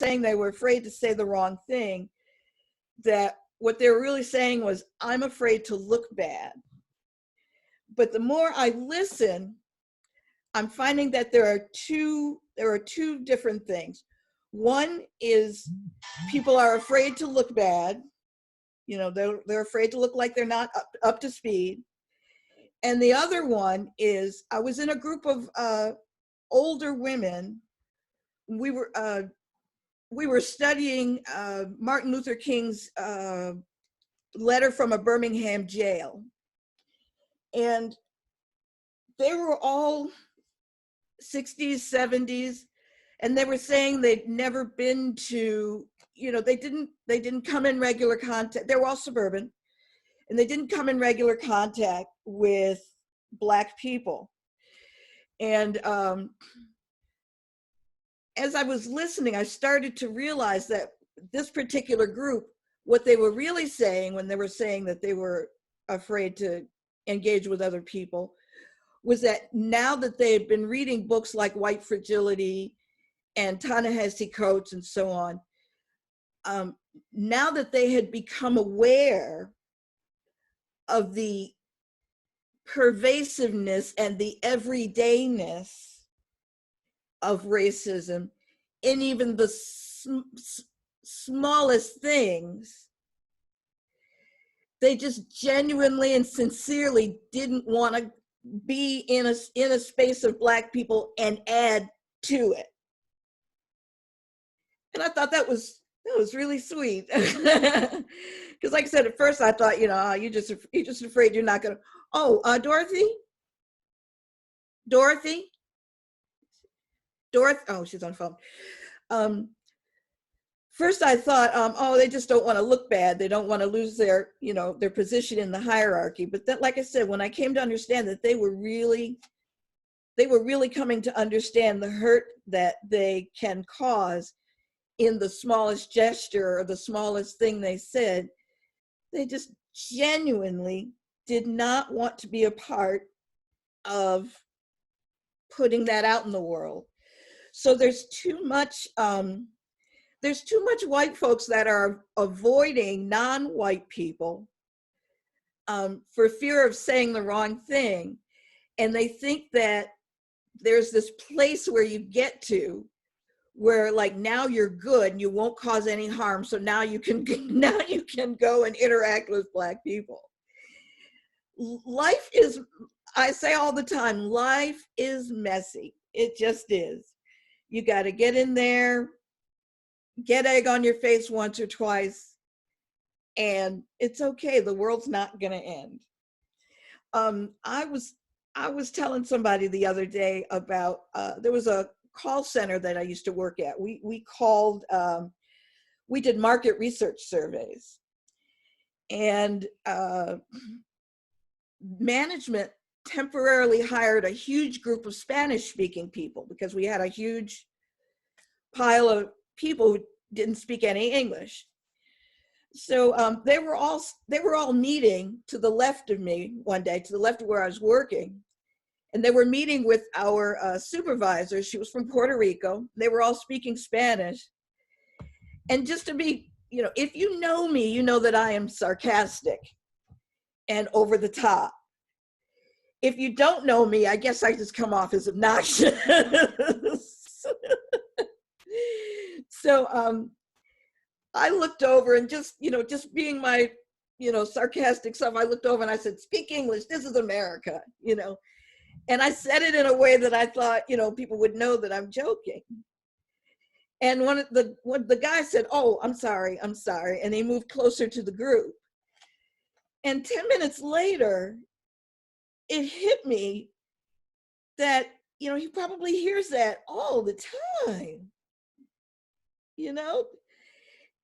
saying they were afraid to say the wrong thing, that what they were really saying was, I'm afraid to look bad. But the more I listen, I'm finding that there are two different things. One is people are afraid to look bad. You know, they're afraid to look like they're not up to speed. And the other one is, I was in a group of older women. We were studying Martin Luther King's letter from a Birmingham jail. And they were all 60s, 70s, and they were saying they'd never been to, you know, they didn't come in regular contact. They were all suburban, and they didn't come in regular contact with Black people. And as I was listening, I started to realize that this particular group, what they were really saying when they were saying that they were afraid to engage with other people, was that now that they had been reading books like White Fragility and Ta-Nehisi Coates and so on, now that they had become aware of the pervasiveness and the everydayness of racism in even the smallest things, they just genuinely and sincerely didn't want to be in a space of Black people and add to it. And I thought that was really sweet. Because like I said, at first I thought, you know, you're just afraid you're not gonna. Oh, Dorothy. Oh, she's on the phone. First I thought, oh, they just don't want to look bad. They don't want to lose their, you know, their position in the hierarchy. But that, like I said, when I came to understand that they were really coming to understand the hurt that they can cause in the smallest gesture or the smallest thing they said, they just genuinely did not want to be a part of putting that out in the world. So there's too much white folks that are avoiding non-white people for fear of saying the wrong thing. And they think that there's this place where you get to where, like, now you're good and you won't cause any harm. So now you can go and interact with Black people. Life is, I say all the time, life is messy. It just is. You got to get in there, get egg on your face once or twice, and it's okay. The world's not going to end. I was telling somebody the other day about there was a call center that I used to work at. We called, we did market research surveys, and management temporarily hired a huge group of Spanish-speaking people because we had a huge pile of people who didn't speak any English. So they were all meeting to the left of me one day, to the left of where I was working, and they were meeting with our supervisor. She was from Puerto Rico. They were all speaking Spanish. And just to be, you know, if you know me, you know that I am sarcastic and over the top. If you don't know me, I guess I just come off as obnoxious. So I looked over and just being my, sarcastic self, I looked over and I said, speak English, this is America, And I said it in a way that I thought, people would know that I'm joking. And when the guy said, oh, I'm sorry. And he moved closer to the group. And 10 minutes later, it hit me that, he probably hears that all the time,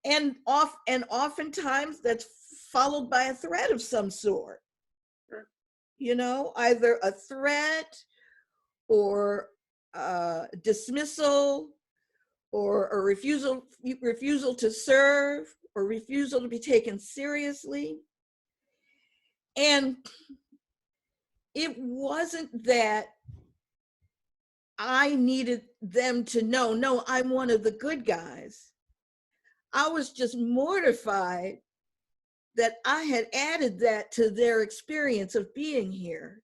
and oftentimes that's followed by a threat of some sort, either a threat or dismissal or a refusal to serve or refusal to be taken seriously. And it wasn't that I needed them to know, no, I'm one of the good guys. I was just mortified that I had added that to their experience of being here.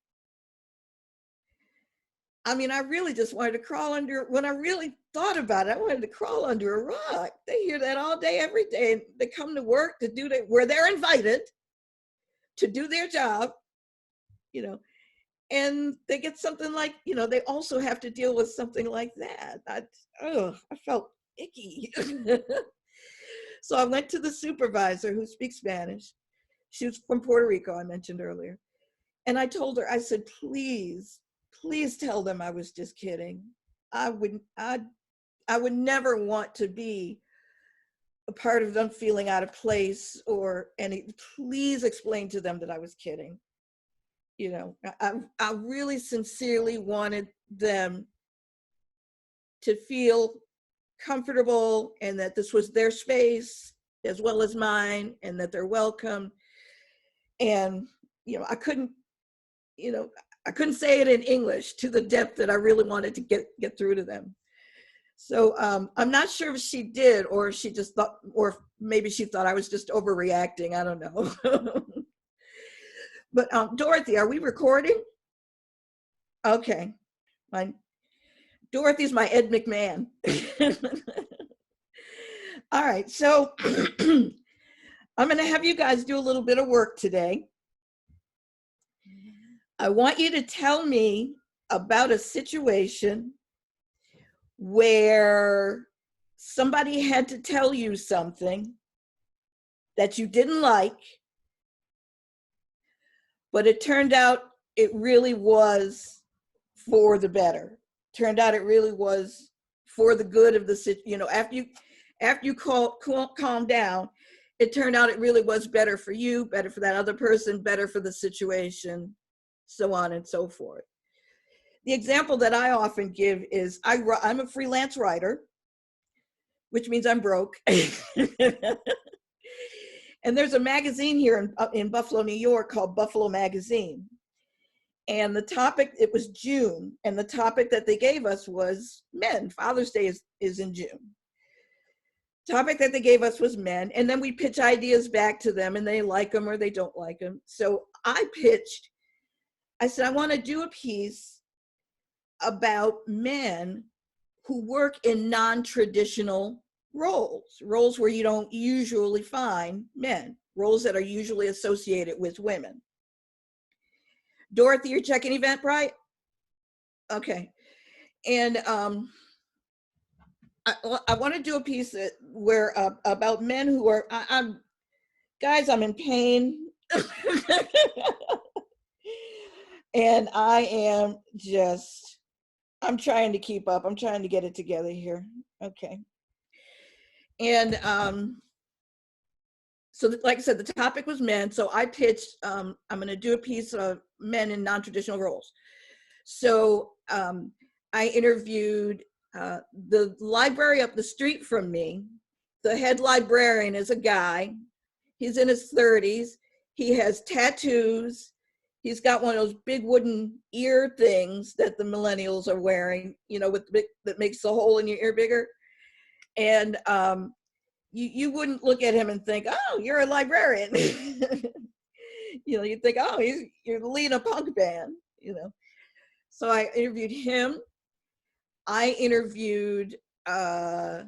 I mean, I really just wanted to crawl under, when I really thought about it, I wanted to crawl under a rock. They hear that all day, every day. And they come to work to do that, where they're invited to do their job, you know, and they get something like, you know, they also have to deal with something like that. I felt icky. So I went to the supervisor who speaks Spanish. She was from Puerto Rico, I mentioned earlier. And I told her, I said, please tell them I was just kidding. I would never want to be a part of them feeling out of place or any. Please explain to them that I was kidding. You know, I really sincerely wanted them to feel comfortable and that this was their space as well as mine, and that they're welcome. And, you know, I couldn't say it in English to the depth that I really wanted to get through to them. So I'm not sure if she did, or if she just thought, or maybe she thought I was just overreacting. I don't know. But Dorothy, are we recording? Okay. Dorothy's my Ed McMahon. All right, so I'm gonna have you guys do a little bit of work today. I want you to tell me about a situation where somebody had to tell you something that you didn't like, but it turned out it really was for the better. Turned out it really was for the good of the situation. You know, after you calm down, it turned out it really was better for you, better for that other person, better for the situation, so on and so forth. The example that I often give is I'm a freelance writer, which means I'm broke. And there's a magazine here in Buffalo, New York called Buffalo Magazine. And the topic, it was June, and the topic that they gave us was men. Father's Day is in June. Topic that they gave us was men, and then we pitch ideas back to them, and they like them or they don't like them. So I said, I want to do a piece about men who work in non-traditional roles where you don't usually find men, roles that are usually associated with women. Dorothy, you're checking Eventbrite? Okay. And I want to do a piece where about men who are, guys, I'm in pain. And I'm trying to keep up. I'm trying to get it together here. Okay. And so like I said, the topic was men. So I pitched, I'm going to do a piece of men in non-traditional roles. So I interviewed the library up the street from me. The head librarian is a guy. He's in his 30s. He has tattoos. He's got one of those big wooden ear things that the millennials are wearing, you know, that makes the hole in your ear bigger. And you wouldn't look at him and think, oh, you're a librarian. You know, you'd think, oh, you're leading a punk band, you know. So I interviewed him. I interviewed a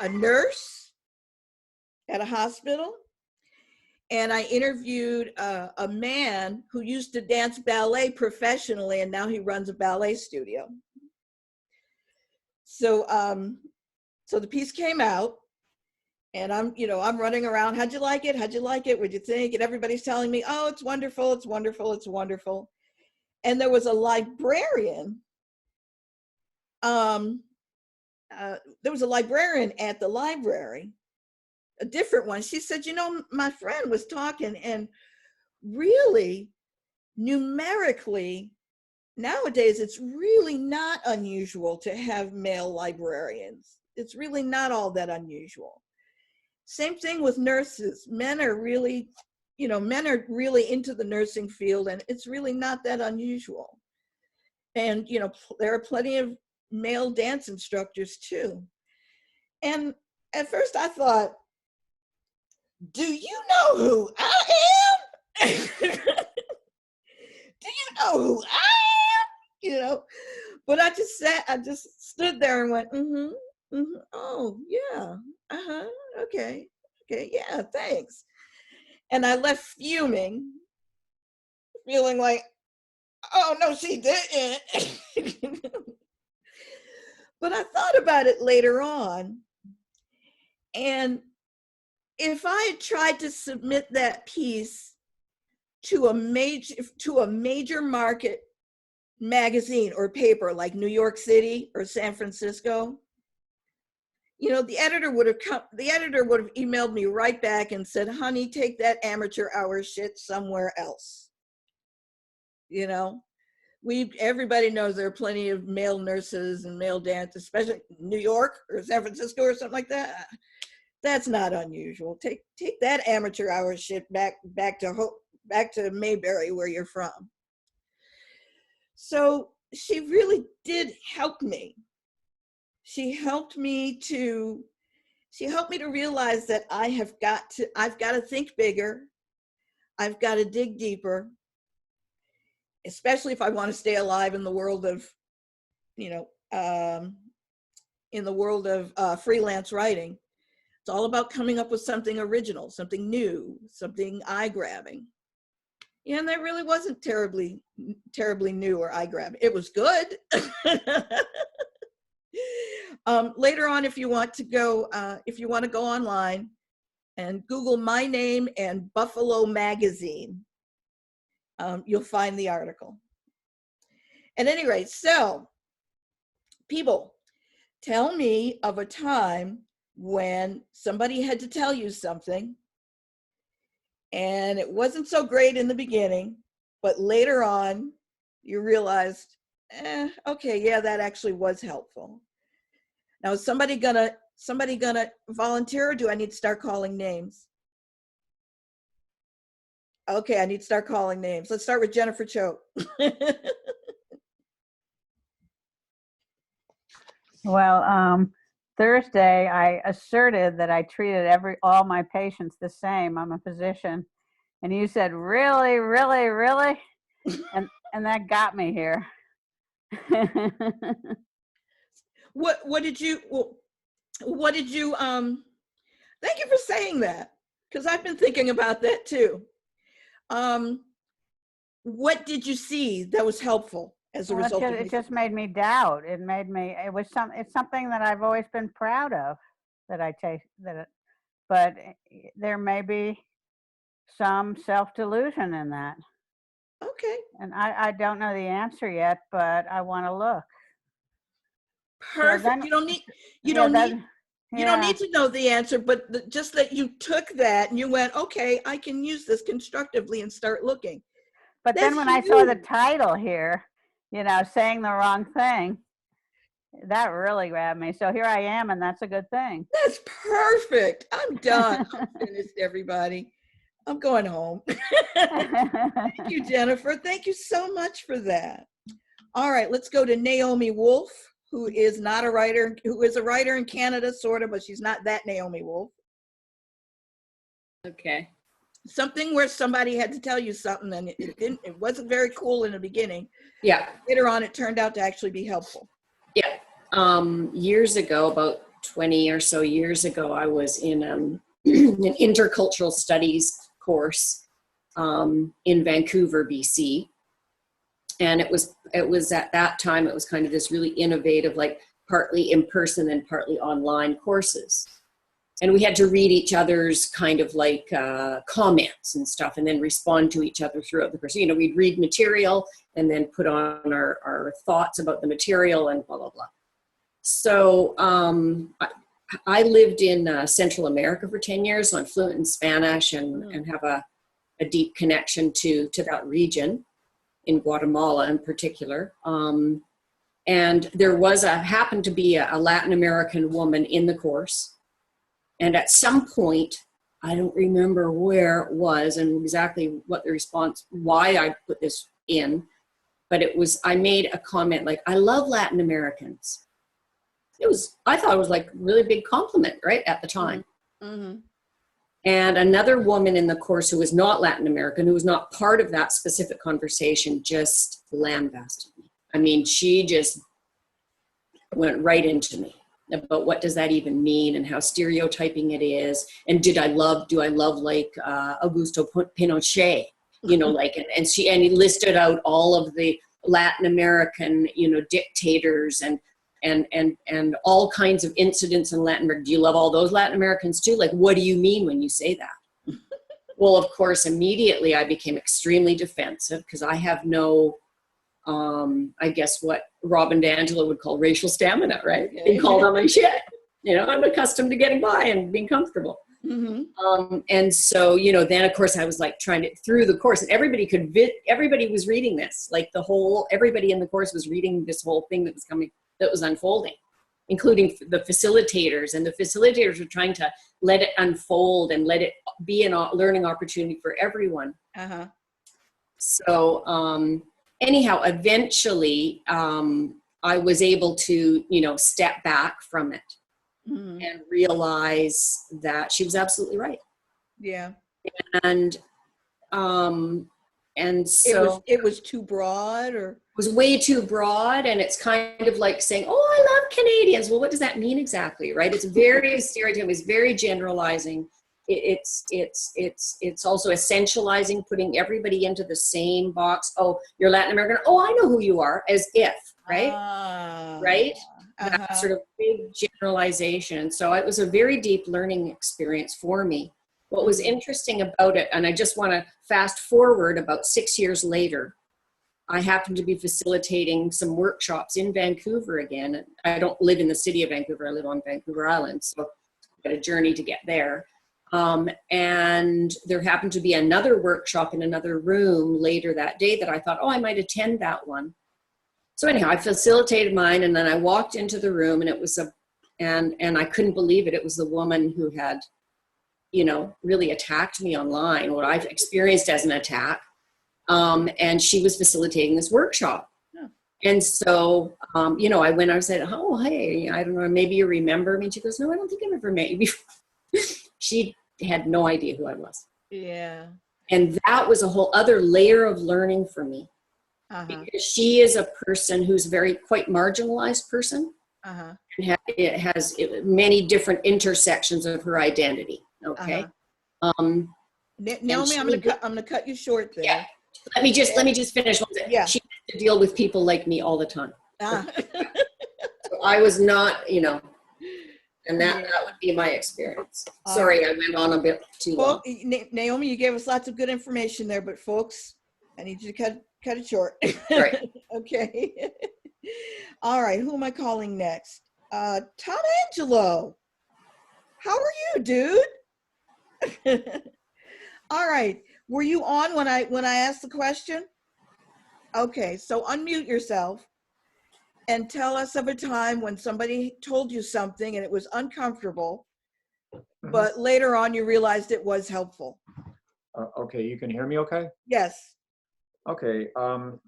nurse at a hospital. And I interviewed a man who used to dance ballet professionally, and now he runs a ballet studio. So, so the piece came out, and I'm running around. How'd you like it? How'd you like it? What'd you think? And everybody's telling me, oh, it's wonderful, it's wonderful, it's wonderful. And there was a librarian. There was a librarian at the library, a different one. She said, you know, my friend was talking, and really, numerically, nowadays, it's really not unusual to have male librarians. It's really not all that unusual. Same thing with nurses. Men are really into the nursing field, and it's really not that unusual. And, you know, there are plenty of male dance instructors too. And at first I thought, do you know who I am? Do you know who I am? You know, but I just stood there and went, oh, yeah, okay, yeah, thanks. And I left fuming, feeling like, oh, no, she didn't. But I thought about it later on. And if I had tried to submit that piece to a major market magazine or paper like New York City or San Francisco, you know, the editor would have emailed me right back and said, honey, take that amateur hour shit somewhere else. You know, everybody knows there are plenty of male nurses and male dancers, especially New York or San Francisco or something like that. That's not unusual. Take that amateur hour shit back to Mayberry, where you're from. So she really did help me. She helped me to realize that I've got to think bigger. I've got to dig deeper, especially if I want to stay alive in the world of, you know, in the world of freelance writing. It's all about coming up with something original, something new, something eye-grabbing. And that really wasn't terribly new or eye-grabbing. It was good. Later on, if you want to go online and Google my name and Buffalo Magazine, you'll find the article. At any rate, so people, tell me of a time when somebody had to tell you something and it wasn't so great in the beginning, but later on you realized, okay, yeah, that actually was helpful. Now, is somebody gonna volunteer, or do I need to start calling names? Okay, I need to start calling names. Let's start with Jennifer Choate. Well, Thursday, I asserted that I treated all my patients the same. I'm a physician. And you said, really, really, really? and that got me here. What did you thank you for saying that, because I've been thinking about that too. What did you see that was helpful as a result of it just made me doubt. It's something that I've always been proud of, but there may be some self-delusion in that. Okay. And I don't know the answer yet, but I want to look. Perfect. So then, you don't need to know the answer, but just that you took that and you went, okay, I can use this constructively and start looking. But then when I saw the title here, you know, saying the wrong thing, that really grabbed me. So here I am, and that's a good thing. That's perfect. I'm done. I'm finished, everybody. I'm going home. Thank you, Jennifer. Thank you so much for that. All right, let's go to Naomi Wolf, who is not a writer, who is a writer in Canada, sort of, but she's not that Naomi Wolf. Okay. Something where somebody had to tell you something and it wasn't very cool in the beginning. Yeah. Later on, it turned out to actually be helpful. Yeah. Years ago, about 20 or so years ago, I was in an intercultural studies course in Vancouver, BC. And it was at that time, it was kind of this really innovative, like partly in person and partly online courses. And we had to read each other's kind of like comments and stuff, and then respond to each other throughout the course. You know, we'd read material and then put on our thoughts about the material and blah, blah, blah. So I lived in Central America for 10 years, so I'm fluent in Spanish and have a deep connection to that region, in Guatemala in particular. And there happened to be a Latin American woman in the course. And at some point, I don't remember where it was and exactly what the response, why I put this in, but I made a comment like, I love Latin Americans. I thought it was like really big compliment, right, at the time. Mm-hmm. And another woman in the course who was not Latin American, who was not part of that specific conversation, just lambasted me. I mean, she just went right into me about what does that even mean and how stereotyping it is. And do I love like Augusto Pinochet, like, and he listed out all of the Latin American, dictators and all kinds of incidents in Latin America. Do you love all those Latin Americans too? Like, what do you mean when you say that? Well, of course, immediately I became extremely defensive because I have no, I guess what Robin DiAngelo would call racial stamina, right? Okay. Being called on my shit. I'm accustomed to getting by and being comfortable. Mm-hmm. And so, then of course I was like trying to, through the course, and everybody was reading this, like everybody in the course was reading this whole thing that was unfolding, including the facilitators, and the facilitators were trying to let it unfold and let it be a learning opportunity for everyone. Uh-huh. So anyhow, eventually I was able to, step back from it and realize that she was absolutely right. Yeah. And so it was too broad, or was way too broad, and it's kind of like saying, oh, I love Canadians. Well, what does that mean exactly, right? It's very stereotyping, it's very generalizing. It's also essentializing, putting everybody into the same box. Oh, you're Latin American. Oh, I know who you are, as if, right? Right? Uh-huh. That sort of big generalization. So it was a very deep learning experience for me. What was interesting about it, and I just want to fast forward about 6 years later, I happened to be facilitating some workshops in Vancouver again. I don't live in the city of Vancouver. I live on Vancouver Island, so I had a journey to get there. And there happened to be another workshop in another room later that day that I thought, oh, I might attend that one. So anyhow, I facilitated mine, and then I walked into the room, and it was and I couldn't believe it. It was the woman who had, really attacked me online, what I've experienced as an attack. And she was facilitating this workshop. Yeah. And so, I went, I said, oh, hey, I don't know, maybe you remember me. And she goes, no, I don't think I've ever met you before. She had no idea who I was. Yeah. And that was a whole other layer of learning for me. Uh-huh. Because she is a person who's quite marginalized person. Uh-huh. And it has many different intersections of her identity. Okay. Uh-huh. Naomi, I'm gonna cut you short there. Yeah. Let me just finish. Yeah. She has to deal with people like me all the time. Ah. So I was not, and that would be my experience. Sorry, I went on a bit too long. Naomi, you gave us lots of good information there, but folks, I need you to cut it short. Right. Okay. All right. Who am I calling next? Tom Angelo. How are you, dude? All right. Were you on when I asked the question? Okay. So unmute yourself and tell us of a time when somebody told you something and it was uncomfortable, but later on you realized it was helpful. Okay, you can hear me okay? Yes. Okay,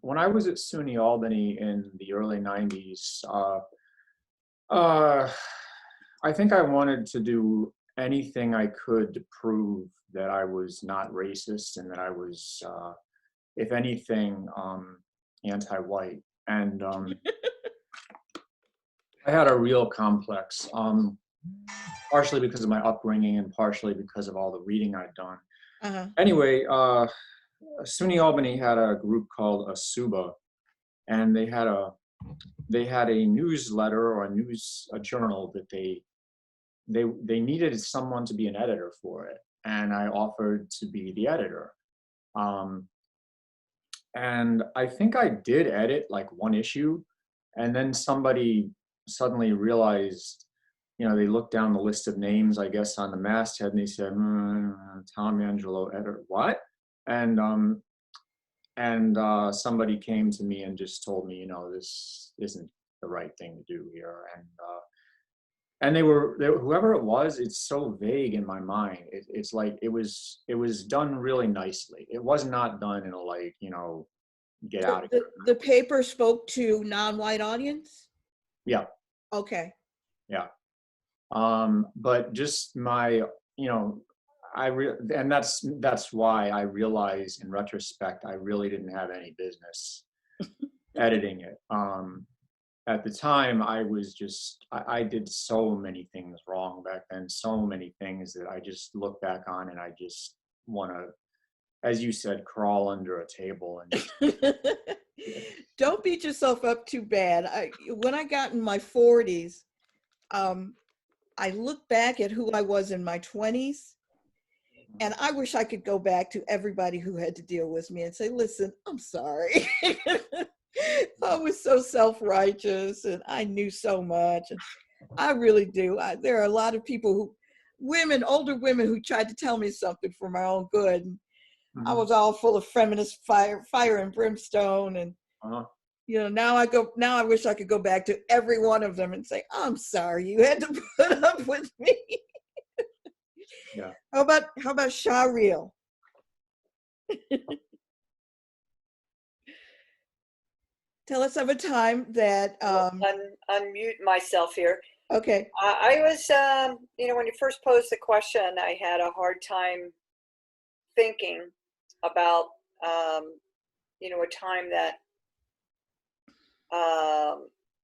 when I was at SUNY Albany in the early 90s, I think I wanted to do anything I could to prove that I was not racist and that I was, if anything, anti-white. And I had a real complex, partially because of my upbringing and partially because of all the reading I'd done. Uh-huh. Anyway, SUNY Albany had a group called ASUBA, and they had a newsletter or a journal that they needed someone to be an editor for it, and I offered to be the editor. And I think I did edit like one issue, and then somebody suddenly realized, they looked down the list of names, I guess, on the masthead, and they said, Tom Angelo, editor, what? And somebody came to me and just told me, this isn't the right thing to do here. And they were whoever it was, it's so vague in my mind. It's like it was done really nicely. It was not done in a get out of The, here. the paper spoke to non-white audience? Yeah. Okay. But just my, you know, and that's why I realize in retrospect, I really didn't have any business editing it. At the time, I did so many things wrong back then, so many things that I just look back on and I just want to, as you said, crawl under a table and just, Don't beat yourself up too bad. When I got in my 40s, I look back at who I was in my 20s, and I wish I could go back to everybody who had to deal with me and say, listen, I'm sorry. I was so self-righteous and I knew so much. And I really do. There are a lot of people older women who tried to tell me something for my own good. And I was all full of feminist fire and brimstone. And, uh-huh. you know, now I wish I could go back to every one of them and say, I'm sorry you had to put up with me. Yeah. How about Shariel? Tell us of a time that, Unmute myself here. okay. I was, when you first posed the question, I had a hard time thinking about, a time that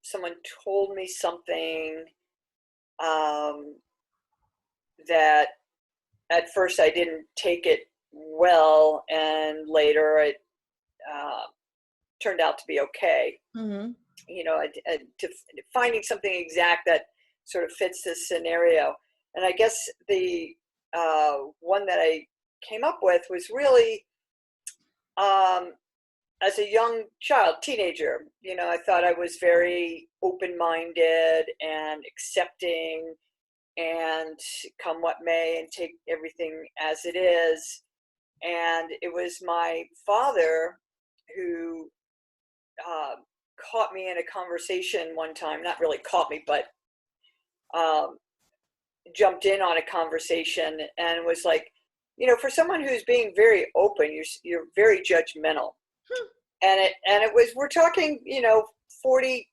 someone told me something that at first I didn't take it well, and later it turned out to be okay. Mm-hmm. To finding something exact that sort of fits this scenario. And I guess the one that I came up with was really as a young child, teenager, I thought I was very open-minded and accepting and come what may and take everything as it is. And it was my father who caught me in a conversation one time, not really caught me, but jumped in on a conversation and was like, for someone who's being very open, you're very judgmental. And it was, we're talking, 40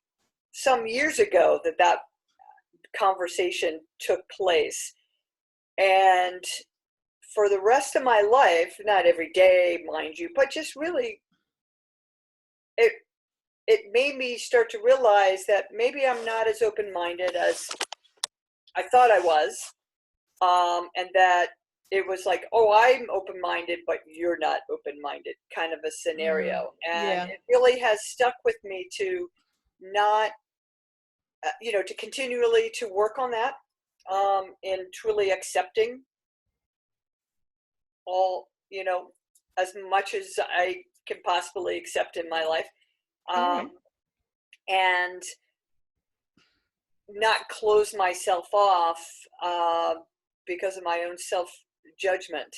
some years ago that conversation took place. And for the rest of my life, not every day, mind you, but just really, it made me start to realize that maybe I'm not as open-minded as I thought I was. And that it was like, oh, I'm open-minded, but you're not open-minded, kind of a scenario. And it really has stuck with me to not, to continually to work on that, in truly accepting all, as much as I can possibly accept in my life. And not close myself off because of my own self-judgment.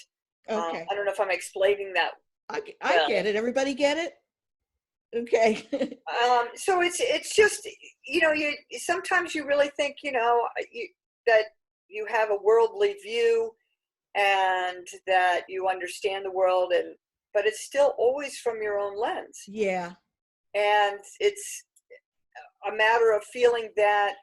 Okay. I don't know if I'm explaining that. I get it. Everybody get it? Okay. So it's just, you sometimes you really think, that you have a worldly view and that you understand the world, but it's still always from your own lens. Yeah. And it's a matter of feeling that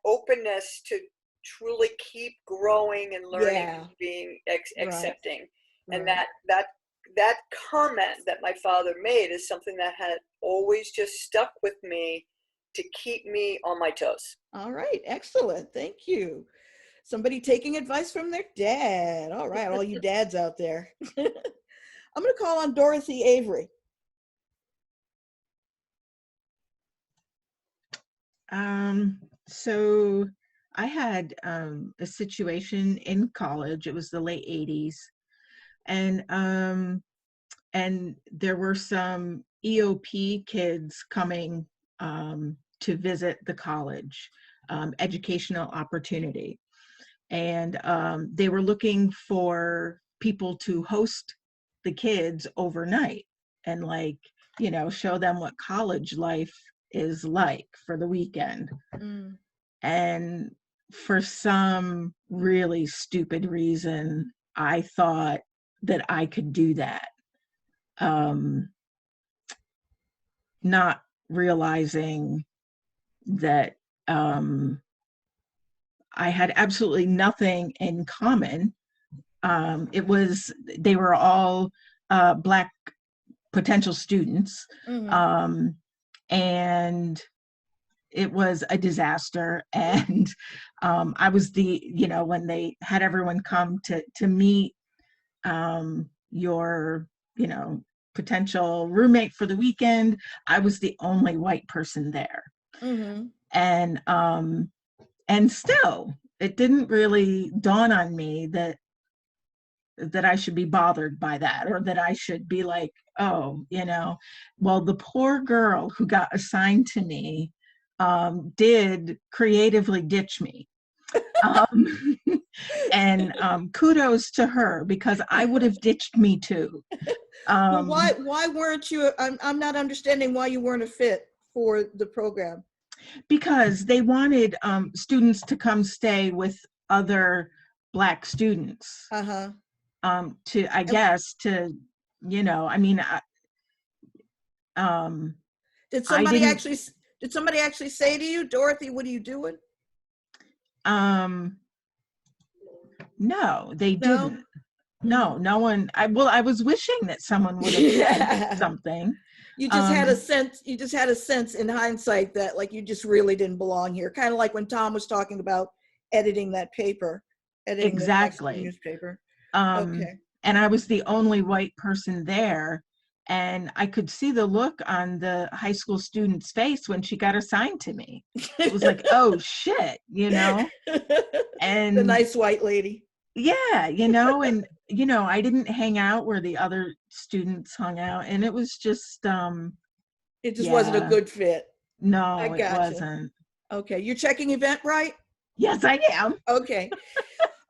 openness to truly keep growing and learning and being accepting. Right. And that comment that my father made is something that had always just stuck with me to keep me on my toes. All right. Excellent. Thank you. Somebody taking advice from their dad. All right. All you dads out there. I'm going to call on Dorothy Avery. So I had a situation in college. It was the late 80s. And there were some EOP kids coming to visit the college, educational opportunity. And they were looking for people to host the kids overnight and show them what college life is like for the weekend. And for some really stupid reason, I thought that I could do that. um, not realizing that I had absolutely nothing in common. They were all Black potential students. Mhm. And it was a disaster. And I was when they had everyone come to meet your, potential roommate for the weekend, I was the only white person there. Mhm. And still, it didn't really dawn on me that I should be bothered by that, or that I should be like, oh, well, the poor girl who got assigned to me did creatively ditch me. Um, and kudos to her, because I would have ditched me too. Well, why weren't you? I'm not understanding why you weren't a fit for the program. Because they wanted students to come stay with other Black students. Uh-huh. To, I guess, to, I mean, Did I somebody didn't, actually say to you, Dorothy, what are you doing? no, they No? didn't. No, no one. I was wishing that someone would have said something. You just had a sense in hindsight that like you just really didn't belong here. Kind of like when Tom was talking about editing that paper, editing the high school Exactly. newspaper. Um, Okay. And I was the only white person there. And I could see the look on the high school student's face when she got assigned to me. It was like, oh shit, and The nice white lady. yeah, and I didn't hang out where the other students hung out, and it was just It just wasn't a yeah. good fit. No, I it gotcha. wasn't. Okay. You're checking Eventbrite? Yes, I am. Okay.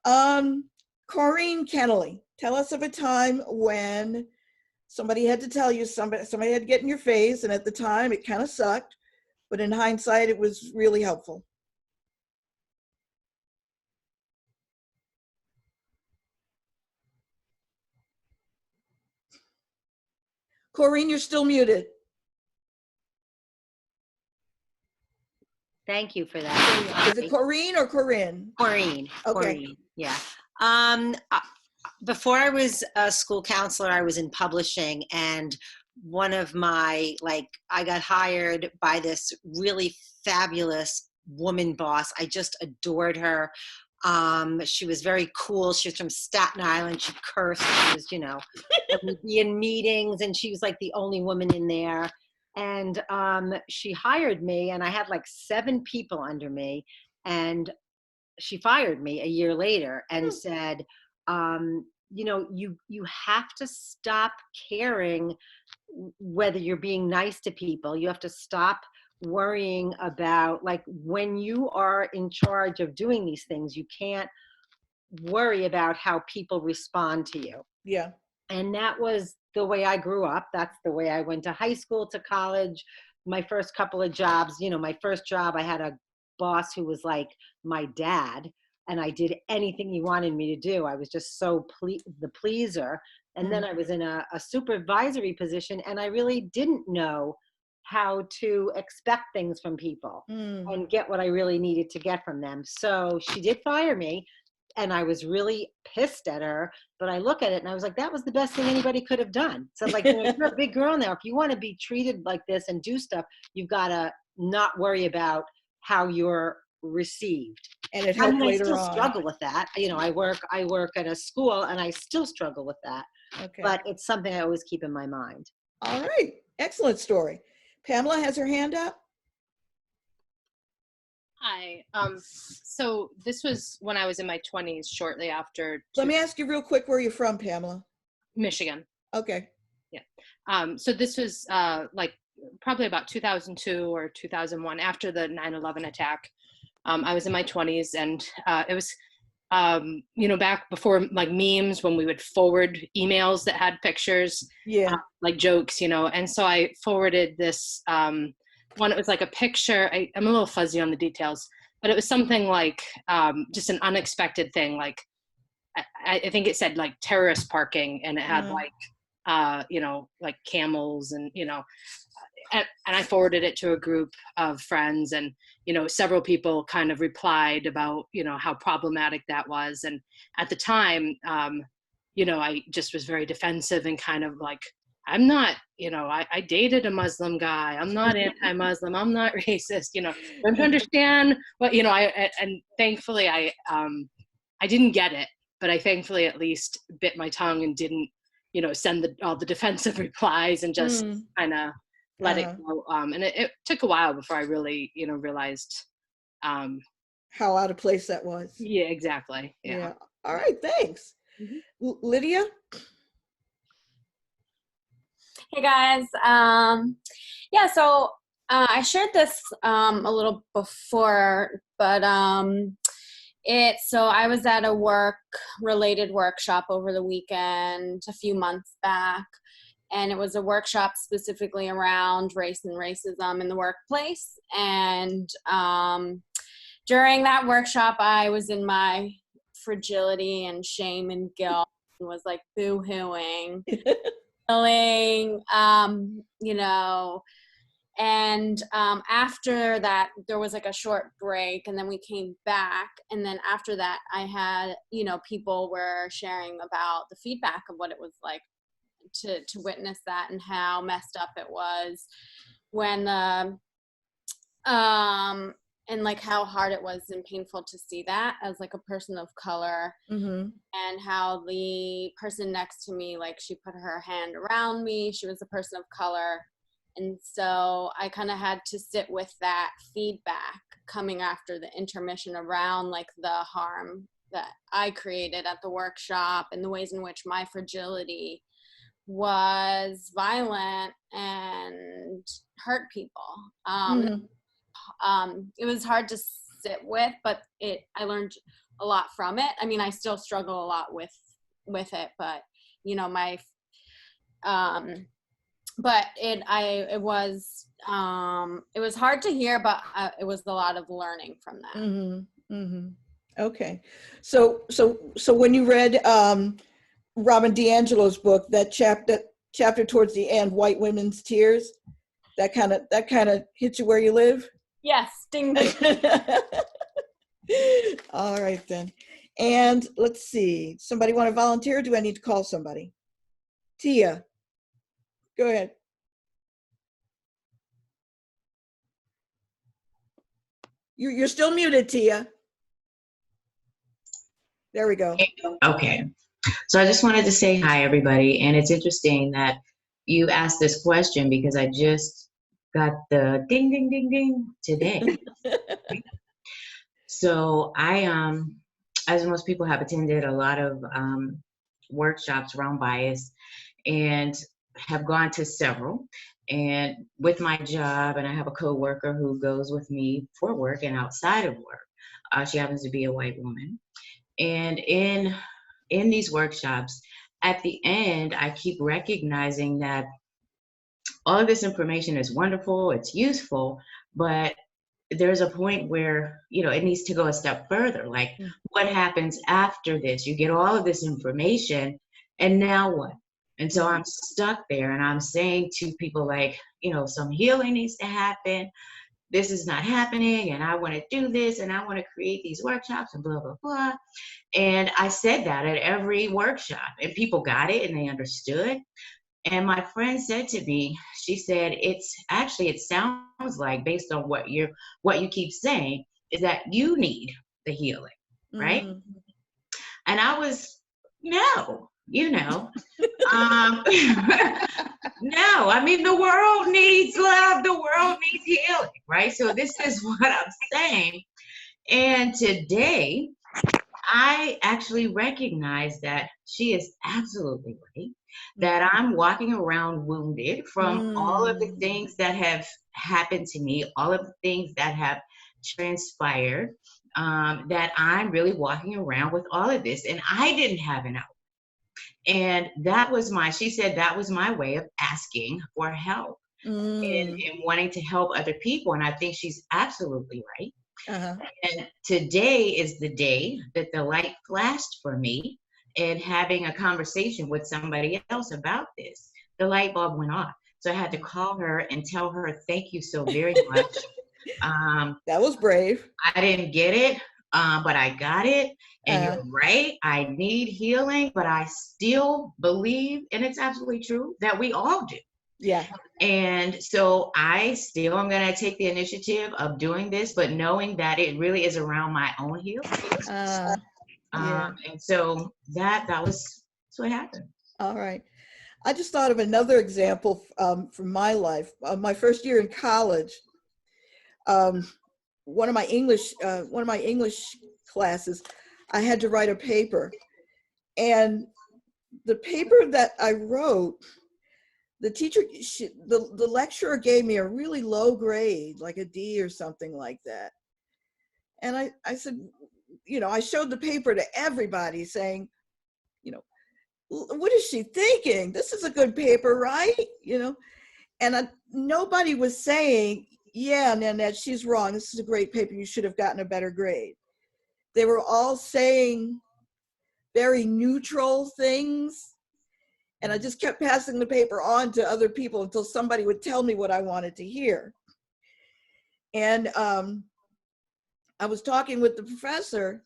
Corrine Kennelly, tell us of a time when somebody had to tell you, somebody had to get in your face, and at the time it kind of sucked, but in hindsight it was really helpful. Corrine, you're still muted. Thank you for that. Is it Corrine or Corinne? Corinne. Okay. Corinne, yeah. Before I was a school counselor, I was in publishing, and one of my, I got hired by this really fabulous woman boss. I just adored her. She was very cool. She was from Staten Island. She cursed. She was, and we'd be in meetings, and she was like the only woman in there. And she hired me, and I had like 7 people under me, and she fired me a year later and said, you have to stop caring whether you're being nice to people. You have to stop worrying about, when you are in charge of doing these things, you can't worry about how people respond to you. Yeah. And that was the way I grew up. That's the way I went to high school, to college. My first couple of jobs, my first job, I had a boss who was like my dad, and I did anything he wanted me to do. I was just so the pleaser. And then I was in a supervisory position, and I really didn't know how to expect things from people and get what I really needed to get from them. So she did fire me, and I was really pissed at her, but I look at it and I was like, that was the best thing anybody could have done. So you're a big girl now. If you want to be treated like this and do stuff, you've got to not worry about how you're received. And it helped later on. I still struggle with that. I work at a school, and I still struggle with that. Okay. But it's something I always keep in my mind. All right. Excellent story. Pamela has her hand up. Hi. So this was when I was in my 20s, shortly after. Let me ask you real quick where you're from, Pamela. Michigan. Okay. Yeah. So this was probably about 2002 or 2001, after the 9/11 attack. I was in my 20s, and it was, back before memes, when we would forward emails that had pictures, like jokes, and so I forwarded this one. It was like a picture. I'm a little fuzzy on the details, but it was something like just an unexpected thing. Like I think it said like terrorist parking, and it had like camels and, and I forwarded it to a group of friends, and, several people kind of replied about, how problematic that was. And at the time, I just was very defensive and kind of like, I'm not, I dated a Muslim guy. I'm not anti-Muslim. I'm not racist. Don't you understand what, and thankfully I didn't get it, but I thankfully at least bit my tongue and didn't, send all the defensive replies and just kind of let it go. And it took a while before I really, realized how out of place that was. Yeah, exactly. Yeah. All right. Thanks. Lydia? Hey guys. Yeah, so I shared this a little before, but so I was at a work-related workshop over the weekend a few months back, and it was a workshop specifically around race and racism in the workplace. And during that workshop, I was in my fragility and shame and guilt and was like boo-hooing, feeling, and after that, there was like a short break, and then we came back. And then after that, I had, people were sharing about the feedback of what it was like to witness that and how messed up it was when, and like how hard it was and painful to see that as like a person of color, and how the person next to me, like she put her hand around me, she was a person of color. And so I kind of had to sit with that feedback coming after the intermission around like the harm that I created at the workshop and the ways in which my fragility was violent and hurt people. It was hard to sit with, but I learned a lot from it. I mean, I still struggle a lot with it, but but it was hard to hear, but it was a lot of learning from that. Okay. So when you read Robin DiAngelo's book, that chapter towards the end, White Women's Tears, that kind of hit you where you live? Yes, ding ding. All right then. And let's see, somebody want to volunteer? Or do I need to call somebody? Tia, go ahead. You're still muted, Tia. There we go. Okay. So I just wanted to say hi, everybody. And it's interesting that you asked this question because I just got the ding, ding, ding, ding today. So I, as most people, have attended a lot of workshops around bias and have gone to several. And with my job, and I have a coworker who goes with me for work and outside of work. She happens to be a white woman. And in these workshops, at the end, I keep recognizing that all of this information is wonderful, it's useful, but there's a point where, it needs to go a step further. Like, what happens after this? You get all of this information, and now what? And so I'm stuck there, and I'm saying to people like, some healing needs to happen. This is not happening, and I want to do this, and I want to create these workshops, and blah, blah, blah. And I said that at every workshop, and people got it, and they understood. And my friend said to me, she said, it sounds like, based on what you keep saying, is that you need the healing, right? And I was, no. No, I mean, the world needs love, the world needs healing, right? So this is what I'm saying. And today, I actually recognize that she is absolutely right, that I'm walking around wounded from all of the things that have happened to me, all of the things that have transpired, that I'm really walking around with all of this. And I didn't have an out. And she said that was my way of asking for help and wanting to help other people. And I think she's absolutely right. And today is the day that the light flashed for me. and having a conversation with somebody else about this, the light bulb went off. So I had to call her and tell her, thank you so very much. That was brave. I didn't get it, but I got it. And Uh, you're right, I need healing, but I still believe, and it's absolutely true, that we all do. yeah. And so I still am going to take the initiative of doing this, but knowing that it really is around my own healing. Yeah. And so that's what happened. All right. I just thought of another example from my life. My first year in college, one of my English classes, I had to write a paper, and the paper that I wrote, the teacher, the lecturer gave me a really low grade, like a D or something like that. And I said, you know, I showed the paper to everybody saying, you know, what is she thinking? This is a good paper, right? You know, and nobody was saying, yeah, Nanette, she's wrong. This is a great paper. You should have gotten a better grade. They were all saying very neutral things. And I just kept passing the paper on to other people until somebody would tell me what I wanted to hear. And I was talking with the professor,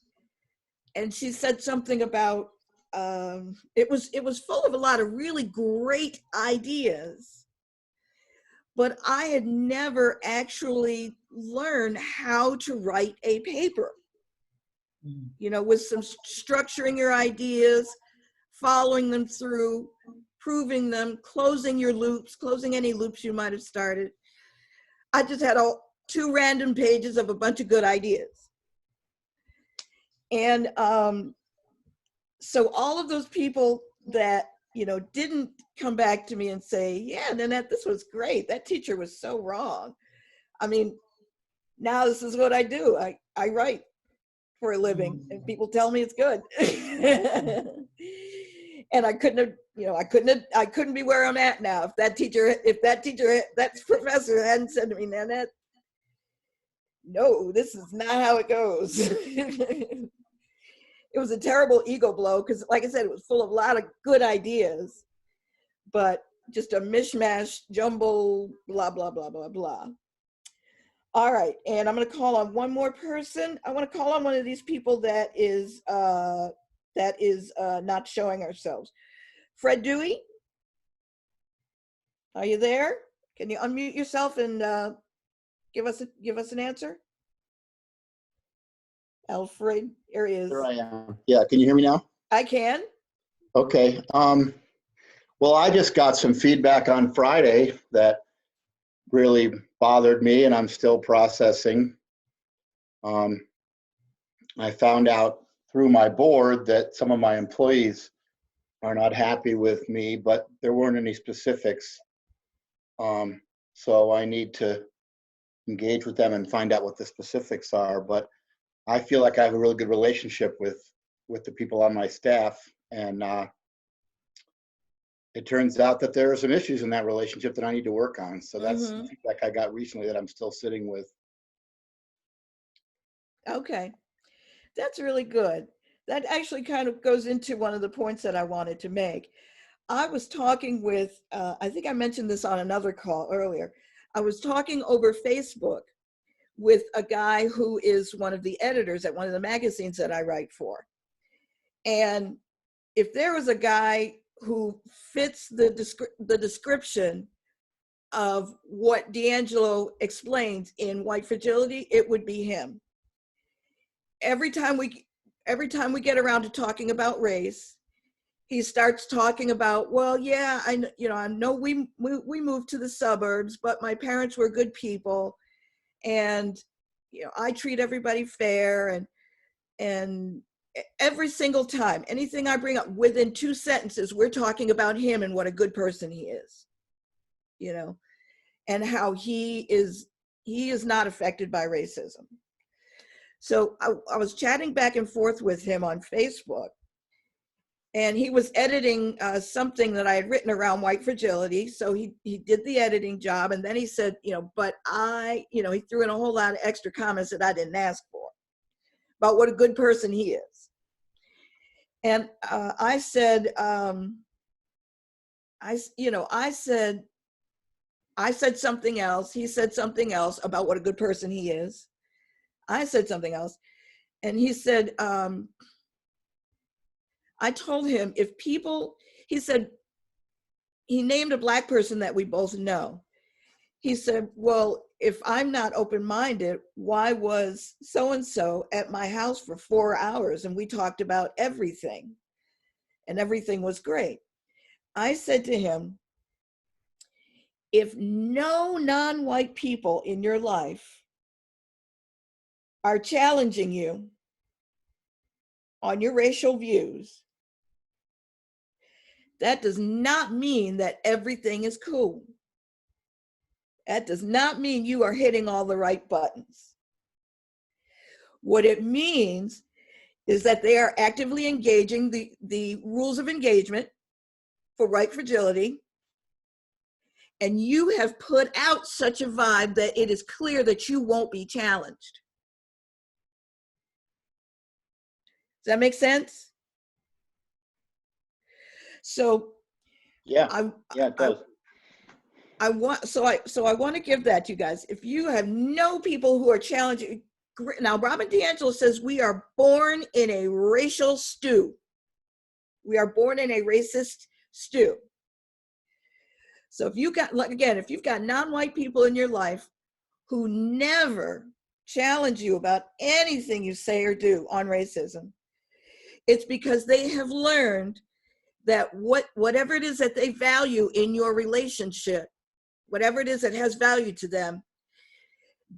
and she said something about, it was full of a lot of really great ideas, but I had never actually learned how to write a paper, you know, with some structuring your ideas, following them through, proving them, closing your loops, closing any loops you might have started. I just had 2 random pages of a bunch of good ideas. And so all of those people that, you know, didn't come back to me and say, yeah, Nanette, this was great. That teacher was so wrong. I mean, now this is what I do. I write for a living, and people tell me it's good. And I couldn't be where I'm at now if that professor hadn't said to me, Nanette, no, this is not how it goes. It was a terrible ego blow because, like I said, it was full of a lot of good ideas, but just a mishmash, jumble, blah, blah, blah, blah, blah. All right, and I'm going to call on one more person. I want to call on one of these people that is not showing ourselves. Fred Dewey, are you there? Can you unmute yourself and give us an answer? Alfred, here he is. Here I am. Yeah, can you hear me now? I can. Okay. Well, I just got some feedback on Friday that really bothered me, and I'm still processing. I found out through my board that some of my employees are not happy with me, but there weren't any specifics. So I need to engage with them and find out what the specifics are. But I feel like I have a really good relationship with the people on my staff, and it turns out that there are some issues in that relationship that I need to work on. So that's the feedback I got recently that I'm still sitting with. Okay, that's really good. That actually kind of goes into one of the points that I wanted to make. I was talking with, I think I mentioned this on another call earlier. I was talking over Facebook with a guy who is one of the editors at one of the magazines that I write for. And if there was a guy who fits the description of what D'Angelo explains in White Fragility, it would be him. Every time we get around to talking about race, he starts talking about, well, yeah, I know we moved to the suburbs, but my parents were good people, and I treat everybody fair, and every single time, anything I bring up, within 2 sentences, we're talking about him and what a good person he is, and how he is not affected by racism. So I was chatting back and forth with him on Facebook, and he was editing something that I had written around White Fragility. So he did the editing job, and then he said, but he threw in a whole lot of extra comments that I didn't ask for about what a good person he is. And I said, I said something else. He said something else about what a good person he is. I said something else. And he said, I told him he said, he named a Black person that we both know. He said, well, if I'm not open-minded, why was so-and-so at my house for 4 hours and we talked about everything and everything was great? I said to him, if no non-white people in your life are challenging you on your racial views, that does not mean that everything is cool. That does not mean you are hitting all the right buttons. What it means is that they are actively engaging the rules of engagement for right fragility, and you have put out such a vibe that it is clear that you won't be challenged. Does that make sense? So Yeah, it does. I want to give that to you guys. If you have no people who are challenging, now Robin DiAngelo says we are born in a racial stew. We are born in a racist stew. So if you got, like, again, if you've got non-white people in your life who never challenge you about anything you say or do on racism, it's because they have learned that whatever it is that they value in your relationship, whatever it is that has value to them,